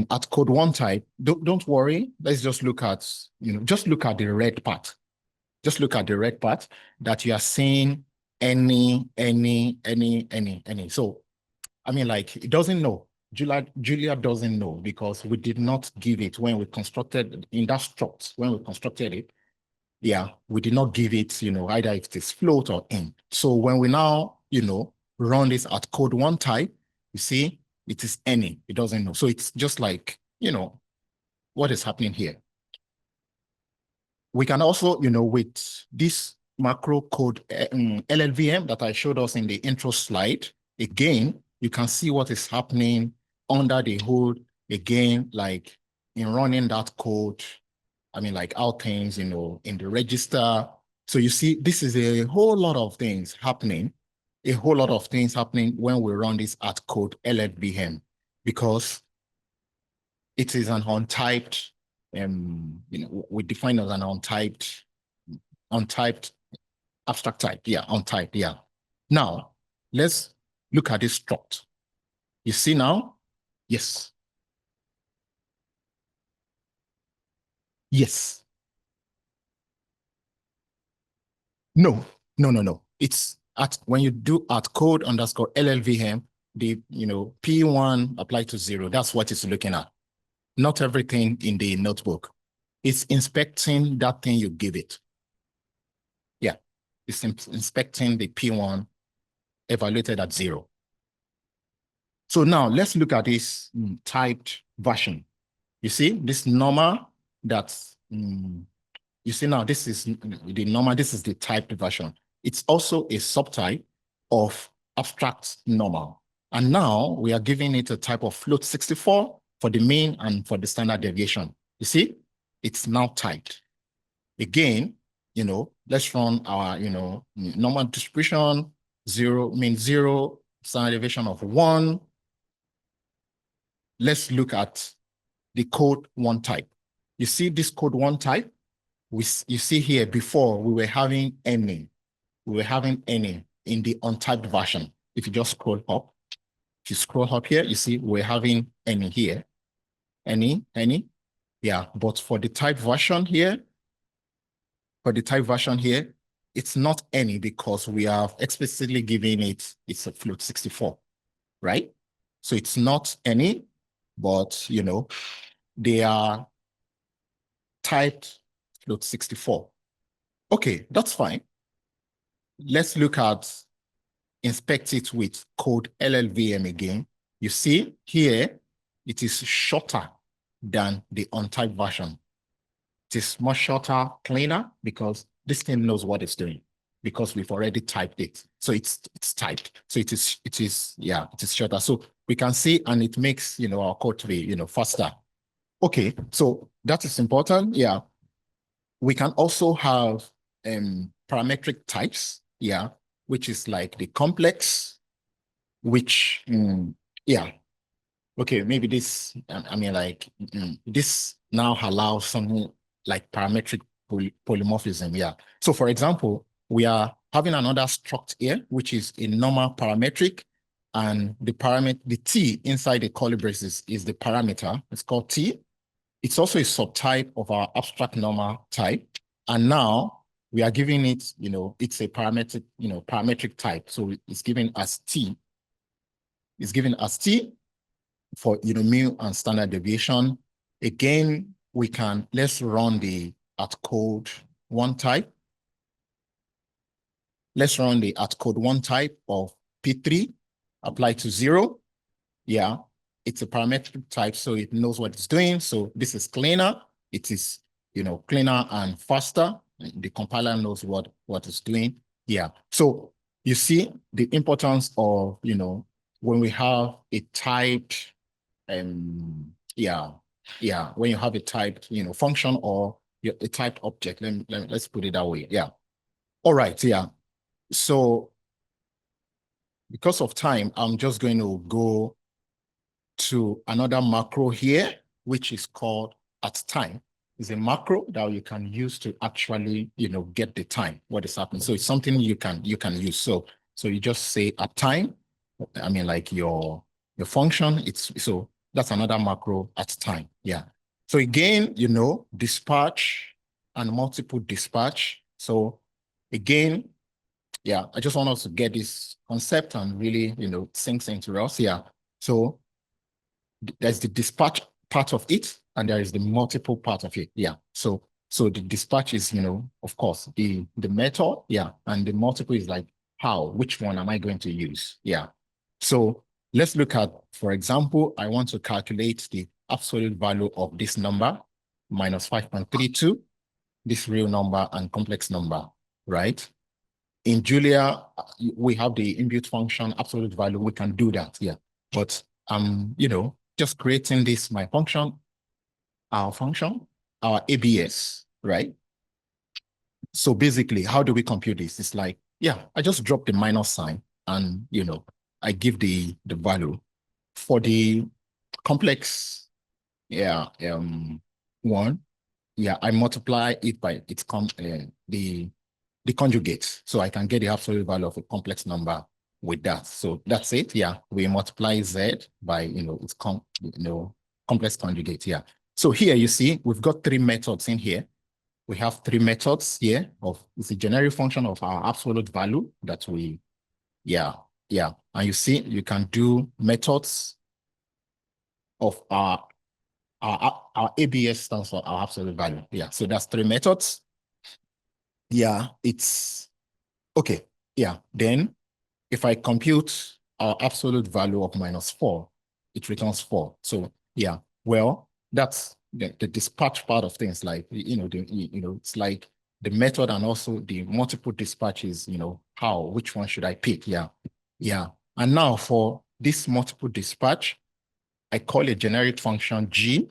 at code one type, don't worry. Let's just look at, you know, just look at the red part. Just look at the red part that you are seeing any. So, I mean, like, it doesn't know. Julia doesn't know because we did not give it when we constructed in that struct, when we constructed it. yeah, we did not give it, either if it is float or int. So when we now, run this at code one type, you see, it is any, it doesn't know. So it's just like, what is happening here. We can also, with this macro code LLVM that I showed us in the intro slide, again, you can see what is happening under the hood. Again, like in running that code, like how things, in the register. So you see, this is a whole lot of things happening, when we run this at code LLVM, because it is an untyped, we define as an untyped abstract type. Yeah, untyped. Yeah. Now, let's look at this struct. You see now? Yes. Yes. No. It's when you do at code underscore LLVM, the P1 apply to 0. That's what it's looking at. Not everything in the notebook. It's inspecting that thing you give it. Yeah. It's inspecting the P1 evaluated at 0. So now let's look at this typed version. You see this normal that's, you see now, this is the normal, this is the typed version. It's also a subtype of abstract normal. And now we are giving it a type of float 64 for the mean and for the standard deviation. You see, it's now typed. Again, let's run our, normal distribution, 0, mean 0, standard deviation of 1. Let's look at the code one type. You see this code one type? You see here, before we were having any. We were having any in the untyped version. If you just scroll up, here, you see we're having any here. Any. Yeah, but for the type version here, it's not any, because we have explicitly given it's a float 64, right? So it's not any, but they are typed float 64. Okay, that's fine. Let's look at, inspect it with code LLVM again. You see here, it is shorter than the untyped version. It is much shorter, cleaner, because this thing knows what it's doing, because we've already typed it. So it's typed. So it is shorter. So we can see, and it makes, our code to be, faster. Okay, so that is important. Yeah. We can also have parametric types, yeah, which is like the complex, which, yeah. Okay, maybe this, this now allows something like parametric polymorphism, yeah. So for example, we are having another struct here, which is a normal parametric, and the T inside the curly braces is the parameter. It's called T. It's also a subtype of our abstract normal type. And now we are giving it, it's a parametric type. So it's given as T. It's given as T for, mu and standard deviation. Again, let's run the at code one type. Let's run the at code one type of P3, apply to 0. Yeah, it's a parametric type, so it knows what it's doing. So this is cleaner. It is, cleaner and faster. The compiler knows what it's doing. Yeah. So you see the importance of, when we have a typed, when you have a typed, function or a typed object. Let's put it that way. Yeah. All right. Yeah. So because of time, I'm just going to go to another macro here, which is called at time. It's a macro that you can use to actually, get the time, what is happening. So it's something you can use. So you just say at time, like your function, so that's another macro at time. Yeah. So again, dispatch and multiple dispatch. So again, yeah, I just want us to get this concept and really, sinks into us. Yeah. So there's the dispatch part of it, and there is the multiple part of it. Yeah. So So the dispatch is, of course, the method, yeah, and the multiple is like how, which one am I going to use? Yeah. So let's look at, for example, I want to calculate the absolute value of this number, minus 5.32, this real number and complex number, right? In Julia, we have the inbuilt function, absolute value, we can do that, yeah. But just creating this, my function, our ABS, right? So basically, how do we compute this? It's like, yeah, I just drop the minus sign and, I give the value for the complex, yeah, one. Yeah, I multiply it by the conjugate. So I can get the absolute value of a complex number with that. So that's it. Yeah, we multiply Z by, its complex conjugate. Yeah. So here you see, we've got three methods in here. We have three methods here it's a generic function of our absolute value that we, yeah. And you see, you can do methods of our ABS stands for our absolute value. Yeah, so that's three methods. Yeah, it's okay. Yeah, then if I compute our absolute value of -4, it returns 4. So yeah, well, that's the dispatch part of things, like, it's like the method and also the multiple dispatches, which one should I pick? Yeah. And now for this multiple dispatch, I call a generic function G,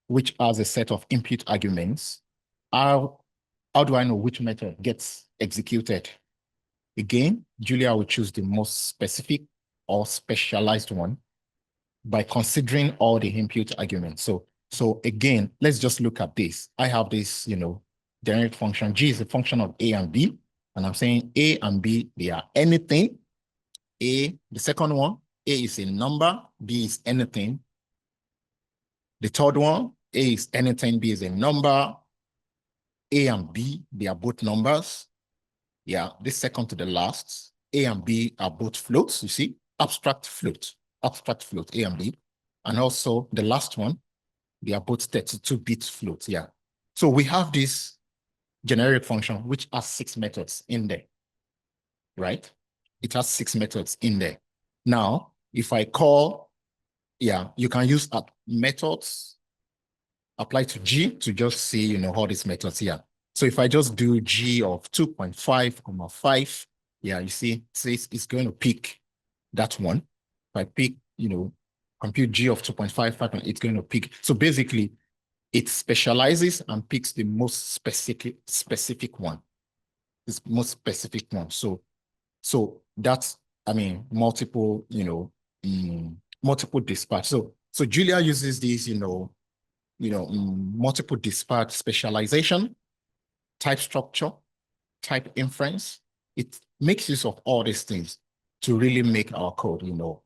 which has a set of input arguments. How do I know which method gets executed? Again, Julia will choose the most specific or specialized one by considering all the input arguments. So again, let's just look at this. I have this, generic function. G is a function of A and B. And I'm saying A and B, they are anything. A, the second one, A is a number, B is anything. The third one, A is anything, B is a number. A and B, they are both numbers. Yeah, this second to the last, A and B are both floats, you see, abstract float, A and B. And also the last one, they are both 32-bit floats, yeah. So we have this generic function, which has 6 methods in there, right? It has 6 methods in there. Now, if I call, yeah, you can use methods apply to G to just see, all these methods here. So if I just do G of 2.5, 5, yeah, you see, it's going to pick that one. If I pick, compute G of 2.5, it's going to pick. So basically, it specializes and picks the most specific one. This most specific one. So that's, multiple, multiple dispatch. So Julia uses these, multiple dispatch specialization, type structure, type inference. It makes use of all these things to really make our code,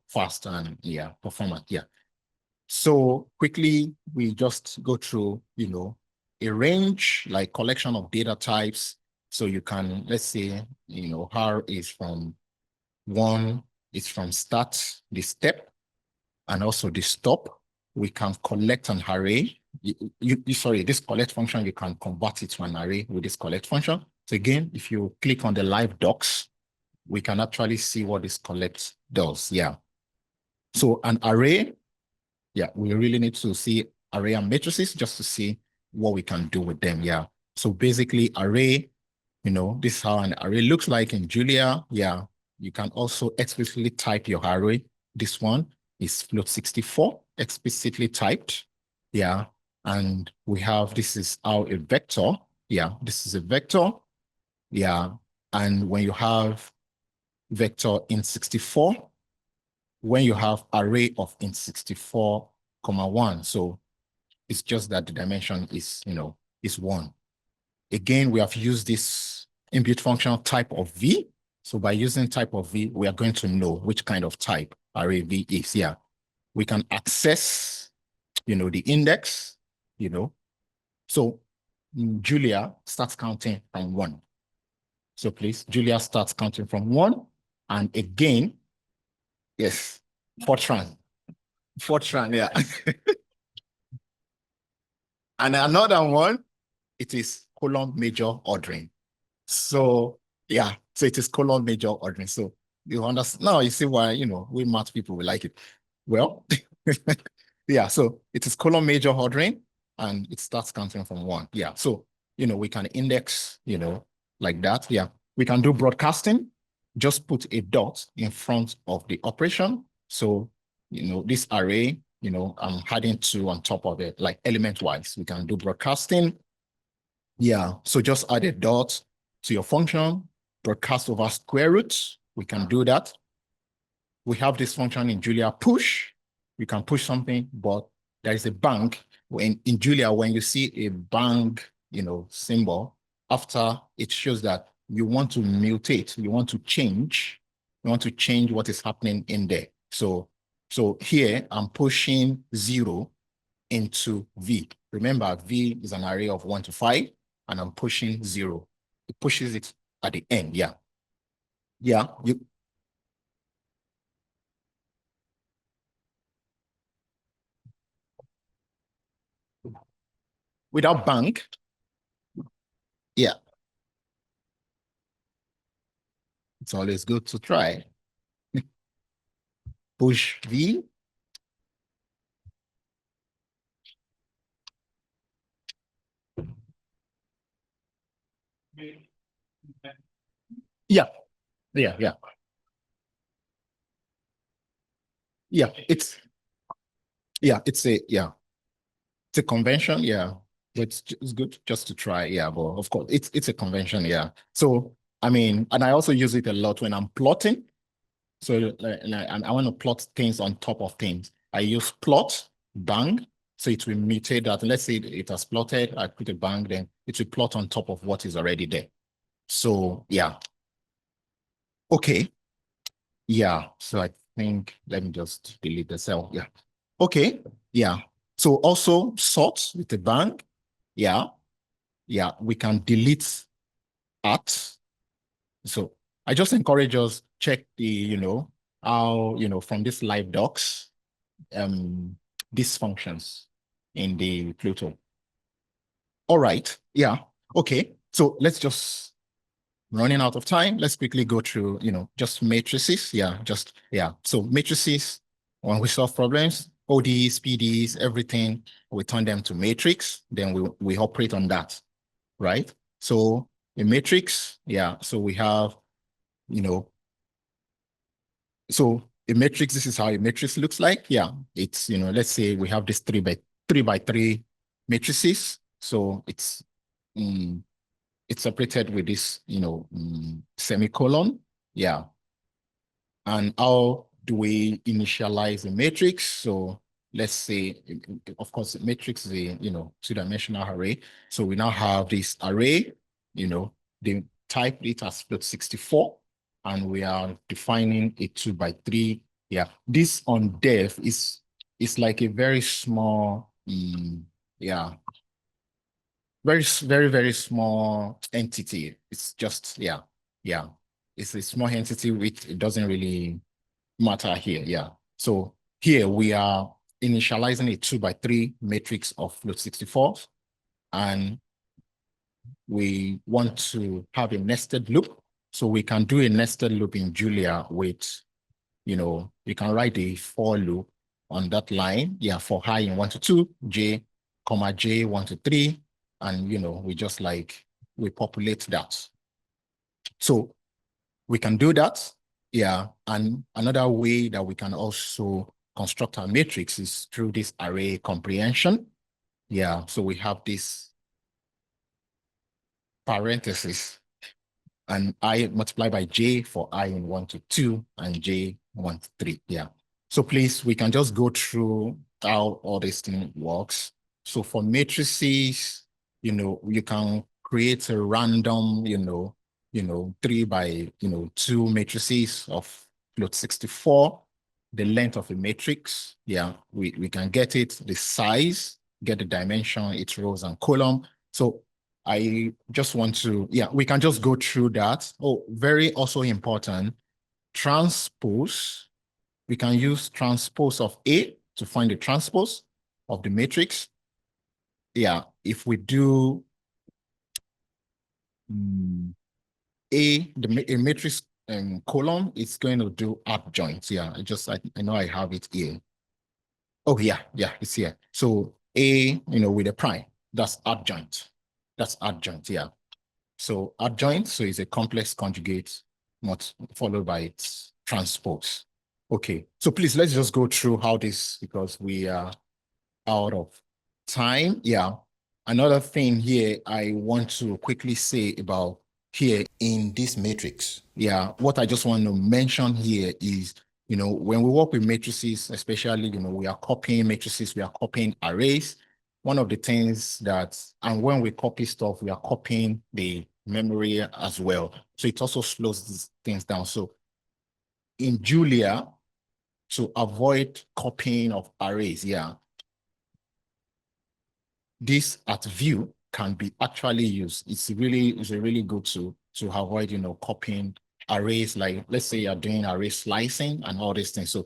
fast and performant. Yeah. So quickly, we just go through, a range, like collection of data types. So you can, let's say, R is from 1, it's from start, the step, and also the stop. We can collect an array. Sorry, this collect function, you can convert it to an array with this collect function. So again, if you click on the live docs, we can actually see what this collect does. Yeah. So an array, yeah, we really need to see array and matrices just to see what we can do with them. Yeah. So basically array, this is how an array looks like in Julia. Yeah. You can also explicitly type your array. This one is float 64, explicitly typed. Yeah. And we have, this is our a vector. Yeah. This is a vector. Yeah. And when you have vector in 64, when you have array of in 64, 1. So it's just that the dimension is, is 1. Again, we have used this inbuilt function type of V. So by using type of V, we are going to know which kind of type array V is. Yeah. We can access, the index, So Julia starts counting from 1. So please, Julia starts counting from 1. And again, yes, Fortran, yeah. And another one, it is column major ordering. So yeah, so it is column major ordering. So you understand now, you see why, we math people will like it. Well, yeah, so it is column major ordering and it starts counting from one. Yeah, so, we can index, like that. Yeah, we can do broadcasting, just put a dot in front of the operation. So, this array, I'm adding two on top of it, like element wise. We can do broadcasting. Yeah, so just add a dot to your function, broadcast over square root. We can do that. We have this function in Julia, push. You can push something, but there is a bang. In Julia, when you see a bang, symbol, after it shows that you want to mutate, you want to change what is happening in there. So here I'm pushing 0 into V. Remember, V is an array of 1 to 5, and I'm pushing 0. It pushes it at the end. Yeah. Yeah. Without bank. Yeah. It's always good to try. Push V. Yeah. Yeah. Yeah. Yeah. It's a convention. Yeah. It's good just to try. Yeah. But of course, it's a convention. Yeah. So, I mean, and I also use it a lot when I'm plotting. So I want to plot things on top of things. I use plot, bang, so it will mutate that. Let's say it has plotted, I put a bang, then it will plot on top of what is already there. So yeah. Okay. Yeah. So I think, let me just delete the cell. Yeah. Okay. Yeah. So also sort with a bang. Yeah. Yeah. We can delete at. So I just encourage us check the, how, from this live docs, these functions in the Pluto. All right. Yeah. Okay. So let's just running out of time. Let's quickly go through, just matrices. Yeah. So matrices, when we solve problems, ODs, PDs, everything, we turn them to matrix. Then we operate on that, right? So a matrix, yeah. So we have, you know, so a matrix, this is how a matrix looks like. Yeah, it's, let's say we have this 3 by 3 matrices. So it's separated with this, semicolon. Yeah. And how do we initialize a matrix? So let's say, of course, the matrix is a, two-dimensional array. So we now have this array, they type it as float 64, and we are defining a 2 by 3. Yeah, this on dev is like a very small, yeah, very, very small entity. It's just, yeah. It's a small entity which it doesn't really matter here. Yeah. So here we are initializing a 2 by 3 matrix of float 64, and we want to have a nested loop. So we can do a nested loop in Julia with, you can write a for loop on that line. Yeah, for I in 1 to 2, J, comma J 1 to 3. And, we populate that. So we can do that. Yeah. And another way that we can also construct our matrix is through this array comprehension. Yeah. So we have this parenthesis, and I multiply by J for I in 1 to 2 and J 1 to 3. Yeah. So please, we can just go through how all this thing works. So for matrices, you can create a random, 3 by 2 matrices of float 64. The length of a matrix, yeah, we can get it, the size, get the dimension, its rows and column. So I just want to, yeah, we can just go through that. Oh, very also important, transpose. We can use transpose of A to find the transpose of the matrix. Yeah, if we do a matrix column is going to do adjoint. Yeah, I know I have it here. Oh yeah, it's here. So A, with a prime, that's adjoint. That's adjoint, yeah. So adjoint, so it's a complex conjugate, not followed by its transpose. Okay, so please let's just go through how this, because we are out of time. Yeah. Another thing here I want to quickly say about here in this matrix. Yeah, what I just want to mention here is, when we work with matrices, especially, we are copying matrices, we are copying arrays. One of the things and when we copy stuff, we are copying the memory as well. So it also slows these things down. So in Julia, to avoid copying of arrays, yeah, this at view can be actually used. It's a really good tool to avoid, copying arrays. Like, let's say you're doing array slicing and all these things.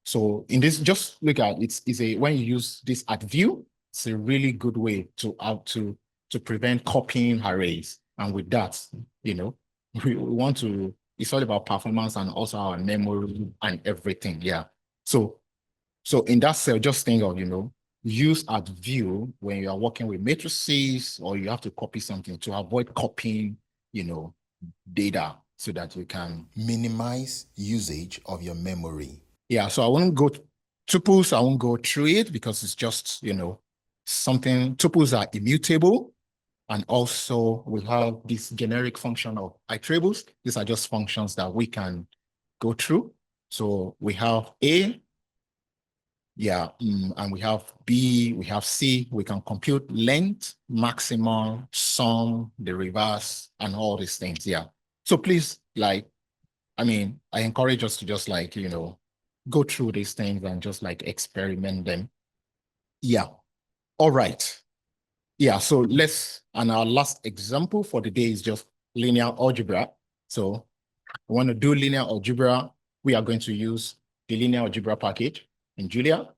So in this, just look at when you use this at view, it's a really good way to prevent copying arrays. And with that, we want to, it's all about performance and also our memory and everything. Yeah. So in that cell, just think of, use at view when you are working with matrices or you have to copy something to avoid copying, data so that you can minimize usage of your memory. Yeah, so I won't go tuples, I won't go through it because it's just, something. Tuples are immutable. And also we have this generic function of iterables. These are just functions that we can go through. So we have A, yeah, and we have B, we have C. We can compute length, maximum, sum, the reverse, and all these things. Yeah. So please, I encourage us to just go through these things and just experiment them. Yeah. All right. Yeah. So and our last example for the day is just linear algebra. So we want to do linear algebra. We are going to use the linear algebra package in Julia.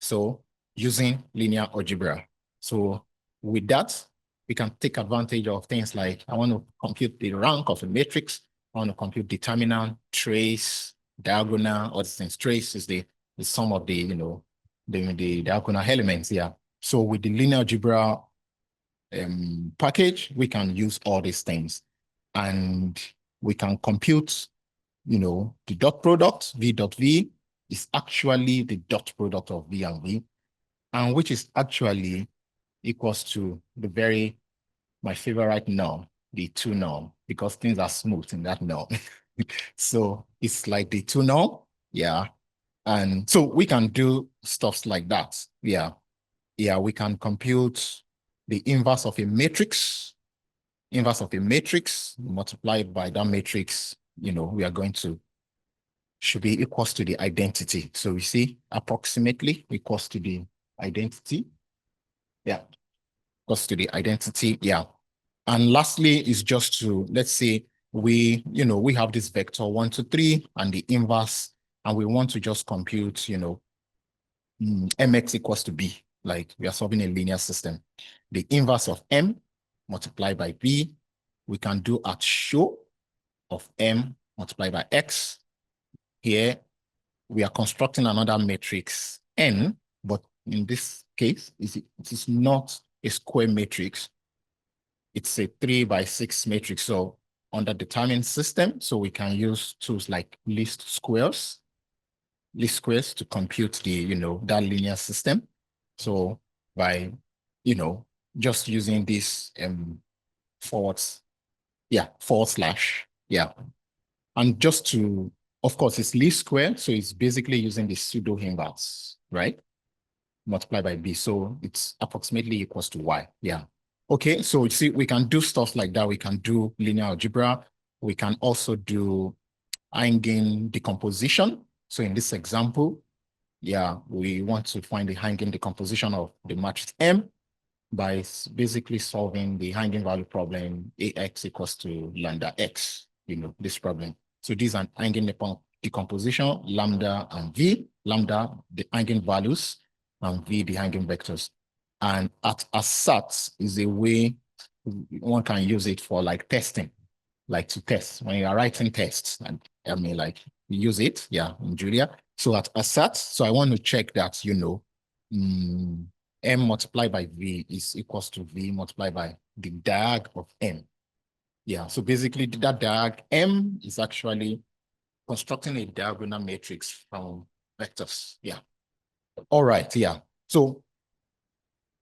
So using linear algebra. So with that, we can take advantage of things like, I want to compute the rank of a matrix. I want to compute determinant, trace, diagonal, all these things. Trace is the sum of the diagonal elements. Yeah. So with the linear algebra package, we can use all these things. And we can compute, the dot product, V dot V, is actually the dot product of V and V, and which is actually equals to my favorite norm, the 2 norm, because things are smooth in that norm. So it's like the 2 norm, yeah. And so we can do stuff like that. Yeah. Yeah, we can compute the inverse of a matrix multiplied by that matrix, we are going to should be equals to the identity. So we see approximately equals to the identity. Yeah, equals to the identity. Yeah. And lastly is just to, let's say we have this vector 1, 2, 3 and the inverse, and we want to just compute, mx equals to b, like we are solving a linear system. The inverse of m multiplied by b, we can do at show of m multiplied by x. Here, we are constructing another matrix n, but in this case, it is not a square matrix. It's a 3x6 matrix. So on the determined system, so we can use tools like least squares to compute the, that linear system. So by, just using this forward slash, yeah. And just to, of course, it's least square, so it's basically using the pseudo inverse, right? Multiplied by b, so it's approximately equals to y, yeah. Okay, so you see, we can do stuff like that. We can do linear algebra. We can also do hanging decomposition. So in this example, yeah, we want to find the hanging decomposition of the matrix M by basically solving the hanging value problem, AX equals to lambda X, this problem. So these are hanging decomposition, lambda and V, lambda, the hanging values, and V, the hanging vectors. And at ASAT is a way one can use it for like testing, like to test when you are writing tests. And I mean, like you use it, yeah, in Julia. So at assert, so I want to check that, M multiplied by V is equals to V multiplied by the diag of M. Yeah, so basically that diag M is actually constructing a diagonal matrix from vectors. Yeah. All right, yeah. So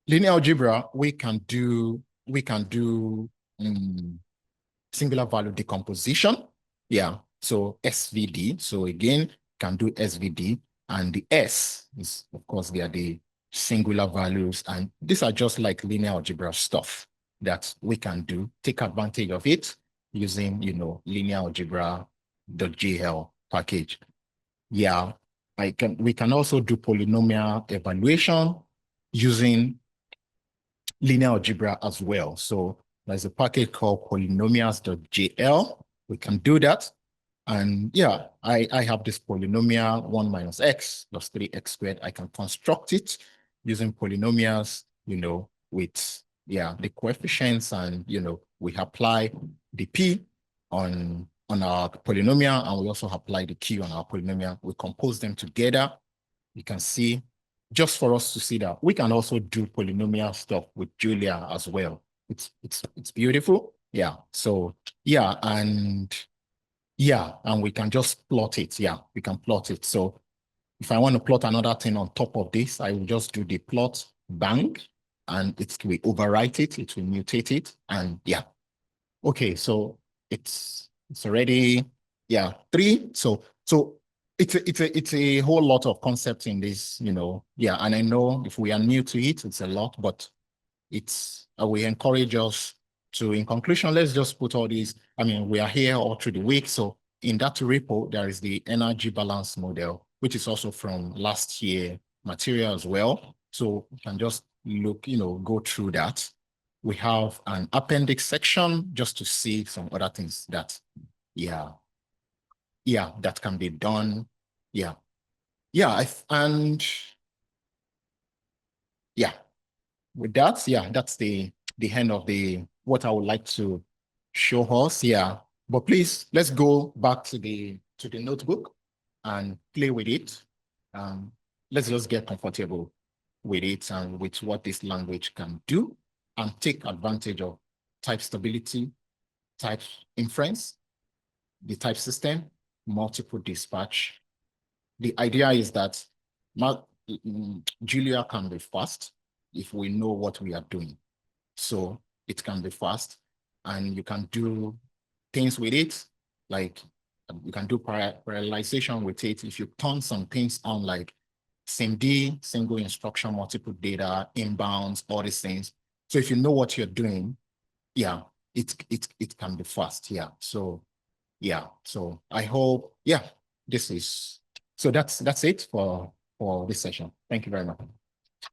linear algebra, we can do singular value decomposition. Yeah, so SVD. So again, can do SVD, and the S is, of course, they are the singular values, and these are just like linear algebra stuff that we can do, take advantage of it using, linear algebra.jl package. Yeah, we can also do polynomial evaluation using linear algebra as well. So there's a package called polynomials.jl. We can do that. And yeah, I have this polynomial 1 minus x plus 3x squared. I can construct it using polynomials, with, the coefficients, and, we apply the p on our polynomial, and we also apply the q on our polynomial. We compose them together. You can see, just for us to see that we can also do polynomial stuff with Julia as well. It's beautiful. Yeah. So and we can just plot it. Yeah, we can plot it. So if I want to plot another thing on top of this, I will just do the plot bang, and it will overwrite it, it will mutate it, and yeah. Okay, so it's already, 3. So it's a whole lot of concepts in this, and I know if we are new to it, it's a lot, but it's we encourage us to, in conclusion, let's just put all these. I mean, we are here all through the week. So in that repo, there is the energy balance model, which is also from last year material as well. So you can just look, go through that. We have an appendix section just to see some other things that, that can be done. Yeah. And with that, that's the end of what I would like to show us. Yeah. But please, let's go back to the notebook and play with it. Let's just get comfortable with it and with what this language can do, and take advantage of type stability, type inference, the type system, multiple dispatch. The idea is that Julia can be fast if we know what we are doing. So it can be fast, and you can do things with it, like you can do parallelization with it. If you turn some things on, like SIMD, single instruction, multiple data, inbounds, all these things. So if you know what you're doing, it can be fast. So I hope, that's it for this session. Thank you very much.